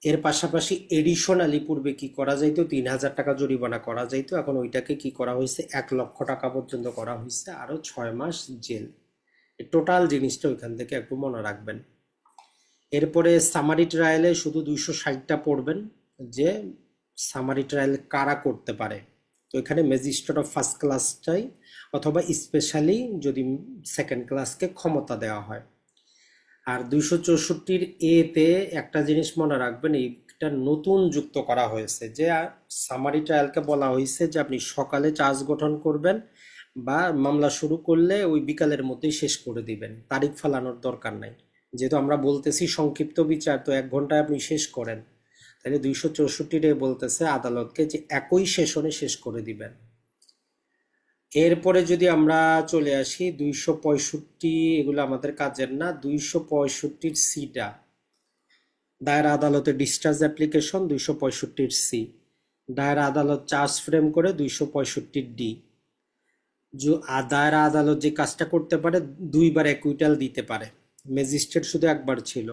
এর পাশাপাশি এডিশনালি পূর্বে কি করা যাইতো, 3,000 টাকা জরিমানা করা যাইতো, এখন ওইটাকে কি করা হয়েছে 1 লক্ষ টাকা পর্যন্ত করা হয়েছে, আরো 6 মাস জেল। টোটাল জিনিসটা ওইখান থেকে একটু মনে রাখবেন। এরপরে সামারি ট্রায়ালে শুধু 260টা পড়বেন যে সামারি ট্রায়াল কারা করতে পারে। তো এখানে ম্যাজিস্ট্রেট অফ ফার্স্ট ক্লাসটাই অথবা স্পেশালি যদি সেকেন্ড ক্লাসকে ক্ষমতা দেওয়া হয়। আর 264-র এতে একটা জিনিস মনে রাখবেন, এইটা নতুন যুক্ত করা হয়েছে যে সামারি ট্রায়ালকে বলা হয়েছে যে আপনি সকালে চার্জ গঠন করবেন বা মামলা শুরু করলে ওই বিকালের মধ্যেই শেষ করে দিবেন, তারিখ ফালানোর দরকার নাই। যেহেতু আমরা বলতেছি সংক্ষিপ্ত বিচার, তো 1 ঘন্টায় আপনি শেষ করেন, তাহলে 264-র বলতেছে আদালতকে যে একই সেশনে শেষ করে দিবেন। এরপরে যদি আমরা চলে আসি 265, এগুলো আমাদের কাজের না। 265-র সিটা দায়রা আদালতে ডিসচার্জ অ্যাপ্লিকেশন, 265-র সি দায়রা আদালত চার্জ ফ্রেম করে, 265-র ডি দায়রা আদালত যে কাজটা করতে পারে 2বার অ্যাকুইটাল দিতে পারে, ম্যাজিস্ট্রেট শুধু একবার ছিল।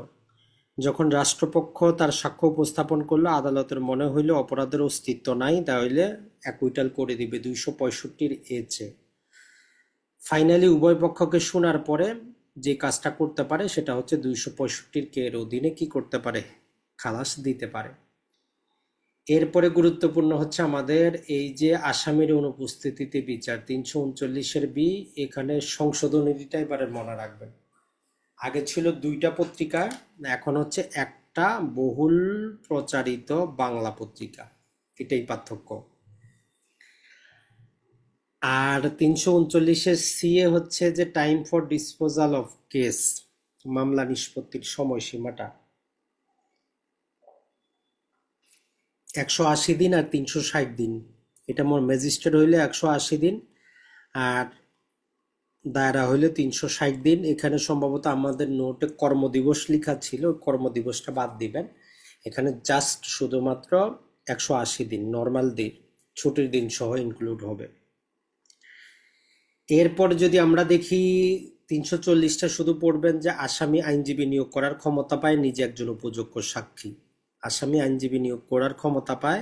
যখন রাষ্ট্রপক্ষ তার সাক্ষ্য উপস্থাপন করলো আদালতের মনে হইল অপরাধের অস্তিত্ব নাই, তাহলে অ্যাকুইটাল করে দিবে 265-র এচে। ফাইনালি উভয় পক্ষকে শোনার পরে যে কাজটা করতে পারে সেটা হচ্ছে 265-র কে এর অধীনে কি করতে পারে, খালাস দিতে পারে। এরপরে গুরুত্বপূর্ণ হচ্ছে আমাদের এই যে আসামির অনুপস্থিতিতে বিচার, 339-এর বি। এখানে সংশোধনীটা এবারে মনে রাখবেন। আগে ছিল 2টা পত্রিকা, এখন হচ্ছে একটা বহুল প্রচারিত বাংলা পত্রিকা, এটাই পার্থক্য। আর 339-এর সিএ হচ্ছে যে time for disposal of case, মামলা নিষ্পত্তির সময়সীমাটা 180 দিন আর 360 দিন। এটা মোর ম্যাজিস্ট্রেট হইলে 180 দিন আর দায়রা হইলে 360 দিন। এখানে সম্ভবত আমাদের নোটে কর্মদিবস লেখা ছিল, কর্মদিবসটা বাদ দিবেন। এখানে জাস্ট শুধুমাত্র 180 দিন নর্মাল দিন, ছুটির দিন সহ ইনক্লুড হবে। এরপর যদি আমরা দেখি 340টা শুধু পড়বেন যে আসামি আইনজীবী নিয়োগ করার ক্ষমতা পায় নিজে একজন উপযোগ্য সাক্ষী। আসামি আইনজীবী নিয়োগ করার ক্ষমতা পায়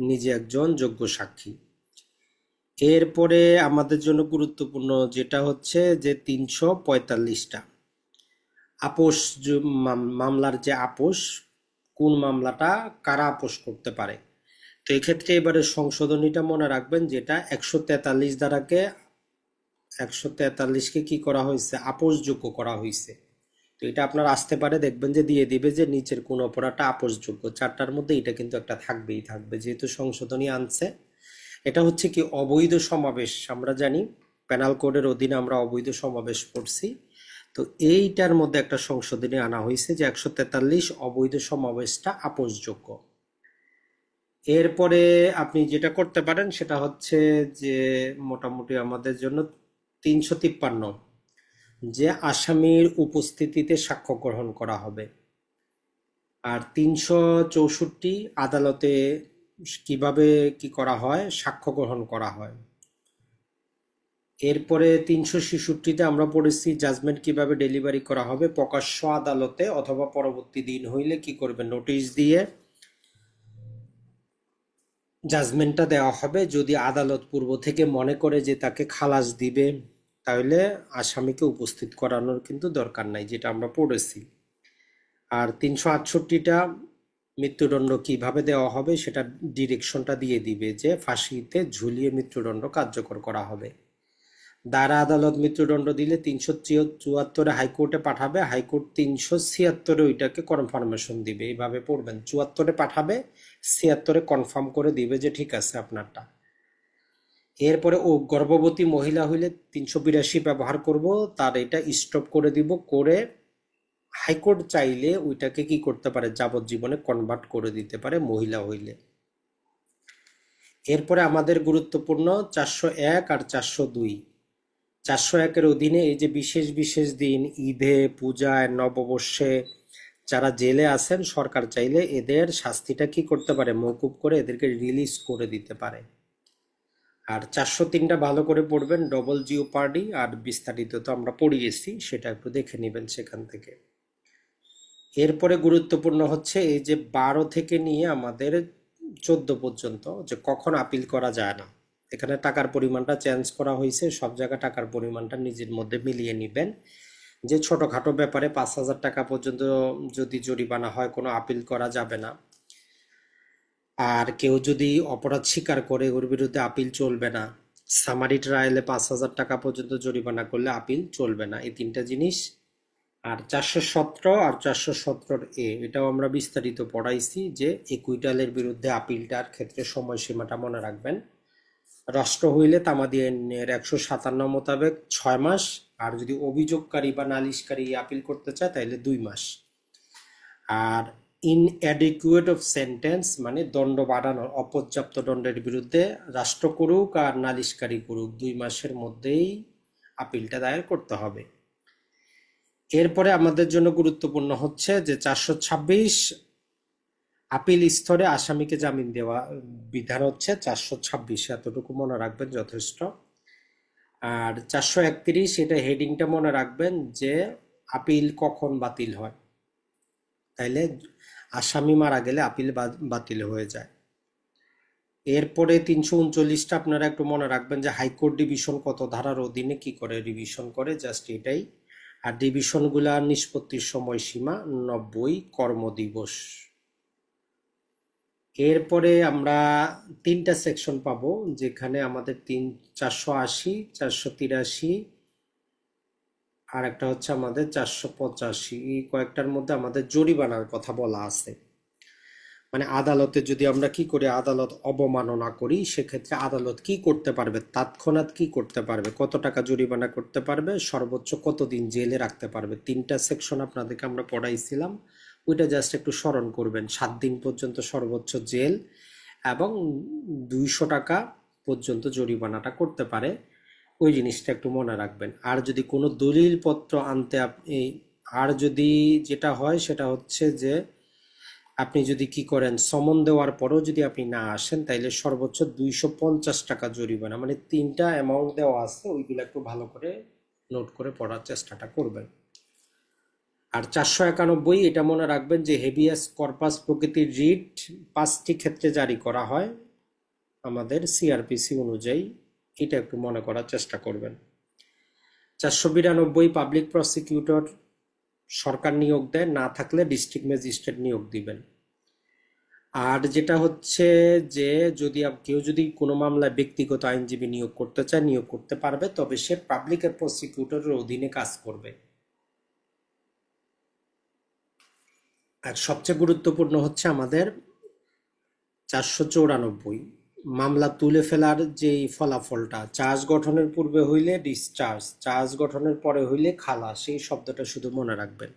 নিজে একজন যোগ্য সাক্ষী। এরপরে আমাদের জন্য গুরুত্বপূর্ণ যেটা হচ্ছে যে 345টা আপোষ, মামলার যে আপোষ, কোন মামলাটা কারা আপোষ করতে পারে। তো এক্ষেত্রে এবারে সংশোধনীটা মনে রাখবেন, যেটা 143 ধারাকে 143-কে কি করা হয়েছে, আপোষযোগ্য করা হয়েছে। তো এটা আপনার আসতে পারে, দেখবেন যে দিয়ে দিবে যে নিচের কোন অপরাধটা আপোষযোগ্য, 4টার মধ্যে এটা কিন্তু একটা থাকবেই থাকবে, যেহেতু সংশোধনী আনছে। এটা হচ্ছে কি অবৈধ সমাবেশ, আমরা জানি পেনাল কোডের অধীনে আমরা অবৈধ সমাবেশ পড়ছি, তো এইটার মধ্যে একটা সংশোধনী আনা হয়েছে যে 143 অবৈধ সমাবেশটা আপোষযোগ্য। এরপরে আপনি যেটা করতে পারেন সেটা হচ্ছে যে মোটামুটি আমাদের জন্য 353 যে আসামির উপস্থিতিতে সাক্ষ্য গ্রহণ করা হবে। আর 364 আদালতে কিভাবে কি করা হয়, সাক্ষ্য গ্রহণ করা হয়। এরপরে 366-তে আমরা পড়েছি জাজমেন্ট কিভাবে ডেলিভারি করা হবে, প্রকাশ্য আদালতে অথবা পরবর্তী দিন হইলে কি করবে, নোটিশ দিয়ে জাজমেন্টটা দেওয়া হবে। যদি আদালত পূর্ব থেকে মনে করে যে তাকে খালাস দিবে, তাহলে আসামিকে উপস্থিত করানোর কিন্তু দরকার নাই, যেটা আমরা পড়েছি। আর 368টা মৃত্যুদণ্ড কিভাবে দেওয়া হবে সেটা ডিরেকশনটা দিয়ে দিবে যে ফাঁসিতে ঝুলিয়ে মৃত্যুদণ্ড কার্যকর করা হবে। দায়রা আদালত মৃত্যুদণ্ড দিলে 374-এ হাইকোর্টে পাঠাবে, হাইকোর্ট 376-এ ওইটাকে কনফার্মেশন দিবে। এইভাবে পড়বেন, 74-এ পাঠাবে, 76-এ কনফার্ম করে দিবে যে ঠিক আছে আপনারটা। এরপরে ও গর্ভবতী মহিলা হইলে 382 ব্যবহার করব, তার এটা স্টপ করে দিব, করে হাইকোর্ট চাইলে ওইটাকে কি করতে পারে, যাবজ্জীবনে কনভার্ট করে দিতে পারে মহিলা হইলে। এরপরে আমাদের গুরুত্বপূর্ণ 401 আর 402। 401-এর অধীনে এই যে বিশেষ বিশেষ দিন, ঈদে, পূজায়, নববর্ষে যারা জেলে আছেন, সরকার চাইলে এদের শাস্তিটা কি করতে পারে, মওকুফ করে এদেরকে রিলিজ করে দিতে পারে। আর 403টা ভালো করে পড়বেন, ডবল জিওপার্ডি, আর বিস্তারিত তো আমরা পড়িয়েছি, সেটা একটু দেখে নেবেন সেখান থেকে। এরপরে গুরুত্বপূর্ণ হচ্ছে এই যে 12 থেকে নিয়ে আমাদের 14 পর্যন্ত, যে কখন আপিল করা যায় না। এখানে টাকার পরিমাণটা চেঞ্জ করা হয়েছে, সব জায়গায় টাকার পরিমাণটা নিজের মধ্যে মিলিয়ে নেবেন। যে ছোটখাটো ব্যাপারে 5,000 টাকা পর্যন্ত যদি জরিমানা হয়, কোনো আপিল করা যাবে না। আর কেউ যদি অপরাধ স্বীকার করে, ওর বিরুদ্ধে আপিল চলবে না। সামারি ট্রায়ালে 5,000 টাকা পর্যন্ত জরিমানা করলে আপিল চলবে না, এই তিনটা জিনিস। আর 417 আর 417 এটাও আমরা বিস্তারিত পড়াইছি, যে একুইটালের বিরুদ্ধে আপিলটার ক্ষেত্রে সময়সীমাটা মনে রাখবেন। রাষ্ট্র হইলে তামাদি আইনের 157 মোতাবেক 6 মাস, আর যদি অভিযোগকারী বা নালিশকারী আপিল করতে চায় তাহলে 2 মাস। আর ইনঅ্যাডিকুয়েট অফ সেন্টেন্স মানে দণ্ড বাড়ানোর, অপর্যাপ্ত দণ্ডের বিরুদ্ধে রাষ্ট্র করুক আর নালিশকারী করুক, 2 মাসের মধ্যেই আপিলটা দায়ের করতে হবে। এরপরে আমাদের জন্য গুরুত্বপূর্ণ হচ্ছে যে 426 আপিল স্তরে আসামিকে জামিন দেওয়া বিধান হচ্ছে 426, এতটুকু মনে রাখবেন যথেষ্ট। আর 431 এটা হেডিংটা মনে রাখবেন, যে আপিল কখন বাতিল হয়, তাইলে আসামি মারা গেলে আপিল বাতিল হয়ে যায়। এরপরে 339টা আপনারা একটু মনে রাখবেন, যে হাইকোর্ট ডিভিশন কত ধারার অধীনে কি করে, রিভিশন করে, জাস্ট এটাই। আর ডিভিশনগুলা নিষ্পত্তির সময়সীমা 90 কর্মদিবস। এরপরে আমরা 3টা সেকশন পাবো, যেখানে আমাদের 480, 483 আর একটা হচ্ছে আমাদের 485, এই কয়েকটার মধ্যে আমাদের জরিমানার কথা বলা আছে। মানে আদালতে যদি আমরা কি করি, আদালত অবমাননা করি, সেক্ষেত্রে আদালত কি করতে পারবে, তৎক্ষণাৎ কি করতে পারবে, কত টাকা জরিমানা করতে পারবে, সর্বোচ্চ কতদিন জেলে রাখতে পারবে। 3টা সেকশন আপনাদেরকে আমরা পড়াইছিলাম, ওইটা জাস্ট একটু স্মরণ করবেন। 7 দিন পর্যন্ত সর্বোচ্চ জেল এবং 200 টাকা পর্যন্ত জরিমানাটা করতে পারে, ওই জিনিসটা একটু মনে রাখবেন। আর যদি কোনো দলিল পত্র আনতে আপনি, আর যদি যেটা হয় সেটা হচ্ছে যে আপনি যদি কি করেন, সমন দেওয়ার পরেও যদি আপনি না আসেন, তাইলে সর্বোচ্চ 250 টাকা জরিমানা। মানে 3টা অ্যামাউন্ট দেওয়া আছে, ওইগুলো একটু ভালো করে নোট করে পড়ার চেষ্টাটা করবেন। আর 491 এটা মনে রাখবেন, যে হেভিয়াস কর্পাস প্রকৃতির রিট 5টি ক্ষেত্রে জারি করা হয় আমাদের সিআরপিসি অনুযায়ী, এটা একটু মনে করার চেষ্টা করবেন। 492 পাবলিক প্রসিকিউটর সরকার নিয়োগ দেয়, না থাকলে ডিস্ট্রিক্ট ম্যাজিস্ট্রেট নিয়োগ দিবেন। আর যেটা হচ্ছে যে যদি কেউ যদি কোনো মামলায় ব্যক্তিগত আইনজীবী নিয়োগ করতে চায়, নিয়োগ করতে পারবে, তবে সে পাবলিক প্রসিকিউটরের অধীনে কাজ করবে। আর সবচেয়ে গুরুত্বপূর্ণ হচ্ছে আমাদের 494 মামলা তুলে ফেলার যেই ফলাফলটা, চার্জ গঠনের পূর্বে হইলে ডিসচার্জ, চার্জ গঠনের পরে হইলে খালাস, সেই শব্দটা শুধু মনে রাখবেন।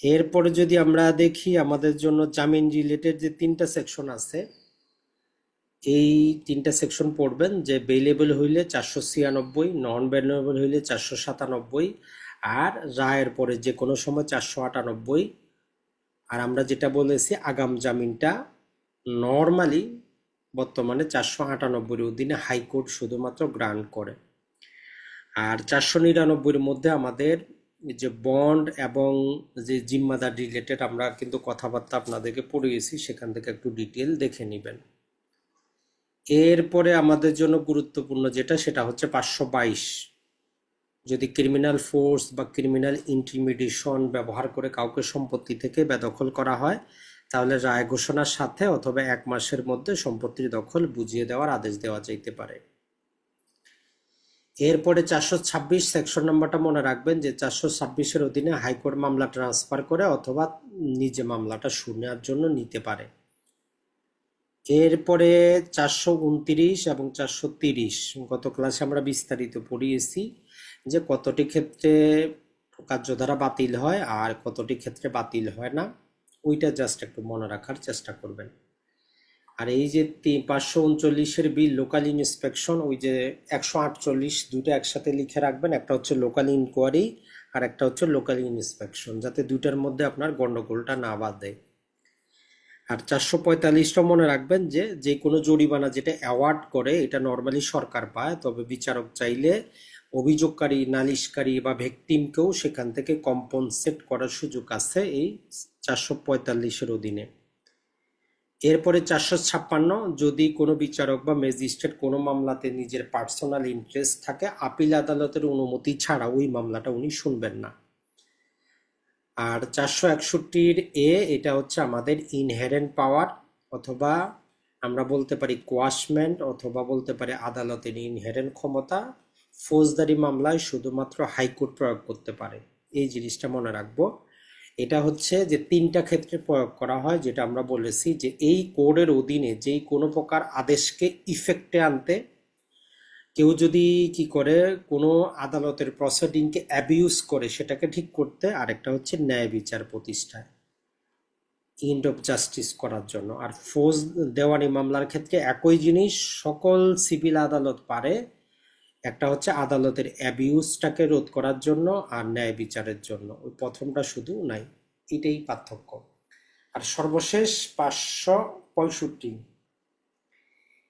এরপরে যদি আমরা দেখি আমাদের জন্য জামিন রিলেটেড যে 3টা সেকশন আছে, এই 3টা সেকশন পড়বেন, যে বেইলেবল হইলে 496, নন বেইলেবল হইলে 497, আর রায়ের পরে যে কোনো সময় 498 আর আমরা যেটা বলেছি আগাম জামিনটা নর্মালি বর্তমানে 498 অধীনে হাইকোর্ট শুধুমাত্র গ্রান্ট করে। আর 499-এর মধ্যে আমাদের যে বন্ড এবং যে জিম্মাদার রিলেটেড আমরা কিন্তু কথাবার্তা আপনাদেরকে পড়িয়েছি, সেখান থেকে একটু ডিটেল দেখে নেবেন। এরপরে আমাদের জন্য গুরুত্বপূর্ণ যেটা, সেটা হচ্ছে 522। যদি ক্রিমিনাল ফোর্স বা ক্রিমিনাল ইন্টিমিডেশন ব্যবহার করে কাউকে সম্পত্তি থেকে বেদখল করা হয়, তাহলে রায় ঘোষণার সাথে অথবা 1 মাসের মধ্যে সম্পত্তির দখল বুঝিয়ে দেওয়ার আদেশ দেওয়া যাইতে পারে। এরপরে 426 সেকশন নাম্বারটা মনে রাখবেন যে 426-এর অধীনে হাইকোর্ট মামলা ট্রান্সফার করে অথবা নিজে মামলাটা শুনার জন্য নিতে পারে। এরপরে 429 এবং 430 গত ক্লাসে আমরা বিস্তারিত পড়িয়েছি যে কতটি ক্ষেত্রে কার্যধারা বাতিল হয় আর কতটি ক্ষেত্রে বাতিল হয় না, ওইটা জাস্ট একটু মনে রাখার চেষ্টা করবেন। আর এই যে 539-এর বিল লোকাল ইন্সপেকশন, ওই যে 148 দুটো একসাথে লিখে রাখবেন, একটা হচ্ছে লোকাল ইনকোয়ারি আর একটা হচ্ছে লোকাল ইন্সপেকশন, যাতে দুইটার মধ্যে আপনার গন্ডগোলটা না বাঁধে। আর 445টা মনে রাখবেন যে যে কোনো জরিমানা যেটা অ্যাওয়ার্ড করে এটা নর্মালি সরকার পায়, তবে বিচারক চাইলে অভিযোগকারী, নালিশকারী বা ভিকটিমকেও সেখান থেকে কম্পনসেট করার সুযোগ আছে এই 445-এর অধীনে। এরপরে 456, যদি কোনো বিচারক বা ম্যাজিস্ট্রেট কোনো মামলাতে নিজের পার্সোনাল ইন্টারেস্ট থাকে, আপিল আদালতের অনুমতি ছাড়া ওই মামলাটা উনি শুনবেন না। আর 461 এটা হচ্ছে আমাদের ইনহেরেন্ট পাওয়ার, অথবা আমরা বলতে পারি কোয়াশমেন্ট, অথবা বলতে পারি আদালতের ইনহেরেন্ট ক্ষমতা। ফৌজদারি মামলায় শুধুমাত্র হাইকোর্ট প্রয়োগ করতে পারে, এই জিনিসটা মনে রাখবো। এটা হচ্ছে যে 3টা ক্ষেত্রে প্রয়োগ করা হয়, যেটা আমরা বলেছি যে এই কোডের অধীনে যেই কোনো প্রকার আদেশকে ইফেক্টে আনতে কেউ যদি কি করে, কোনো আদালতের প্রসিডিংকে অ্যাবিউজ করে সেটাকে ঠিক করতে, আরেকটা হচ্ছে ন্যায় বিচার প্রতিষ্ঠায়, এন্ড অফ জাস্টিস করার জন্য। আর ফৌজ দেওয়ানি মামলার ক্ষেত্রে একই জিনিস সকল সিভিল আদালত পারে, একটা হচ্ছে আদালতের অ্যাবিউজটাকে রোধ করার জন্য আর ন্যায় বিচারের জন্য, ওই প্রথমটা শুধু নাই, এটাই পার্থক্য। আর সর্বশেষ 565,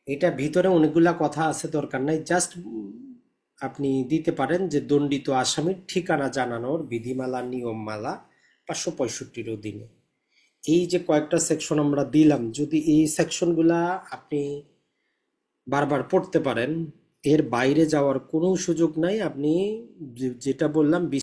এটা ভিতরে অনেকগুলা কথা আছে, দরকার নাই, জাস্ট আপনি দিতে পারেন যে দণ্ডিত আসামির ঠিকানা জানানোর বিধিমালা নিয়মমালা 565-র অধীনে। এই যে কয়েকটা সেকশন আমরা দিলাম, যদি এই সেকশনগুলা আপনি বারবার পড়তে পারেন, এর বাইরে যাওয়ার কোনো সুযোগ নাই। আপনি যেটা বললাম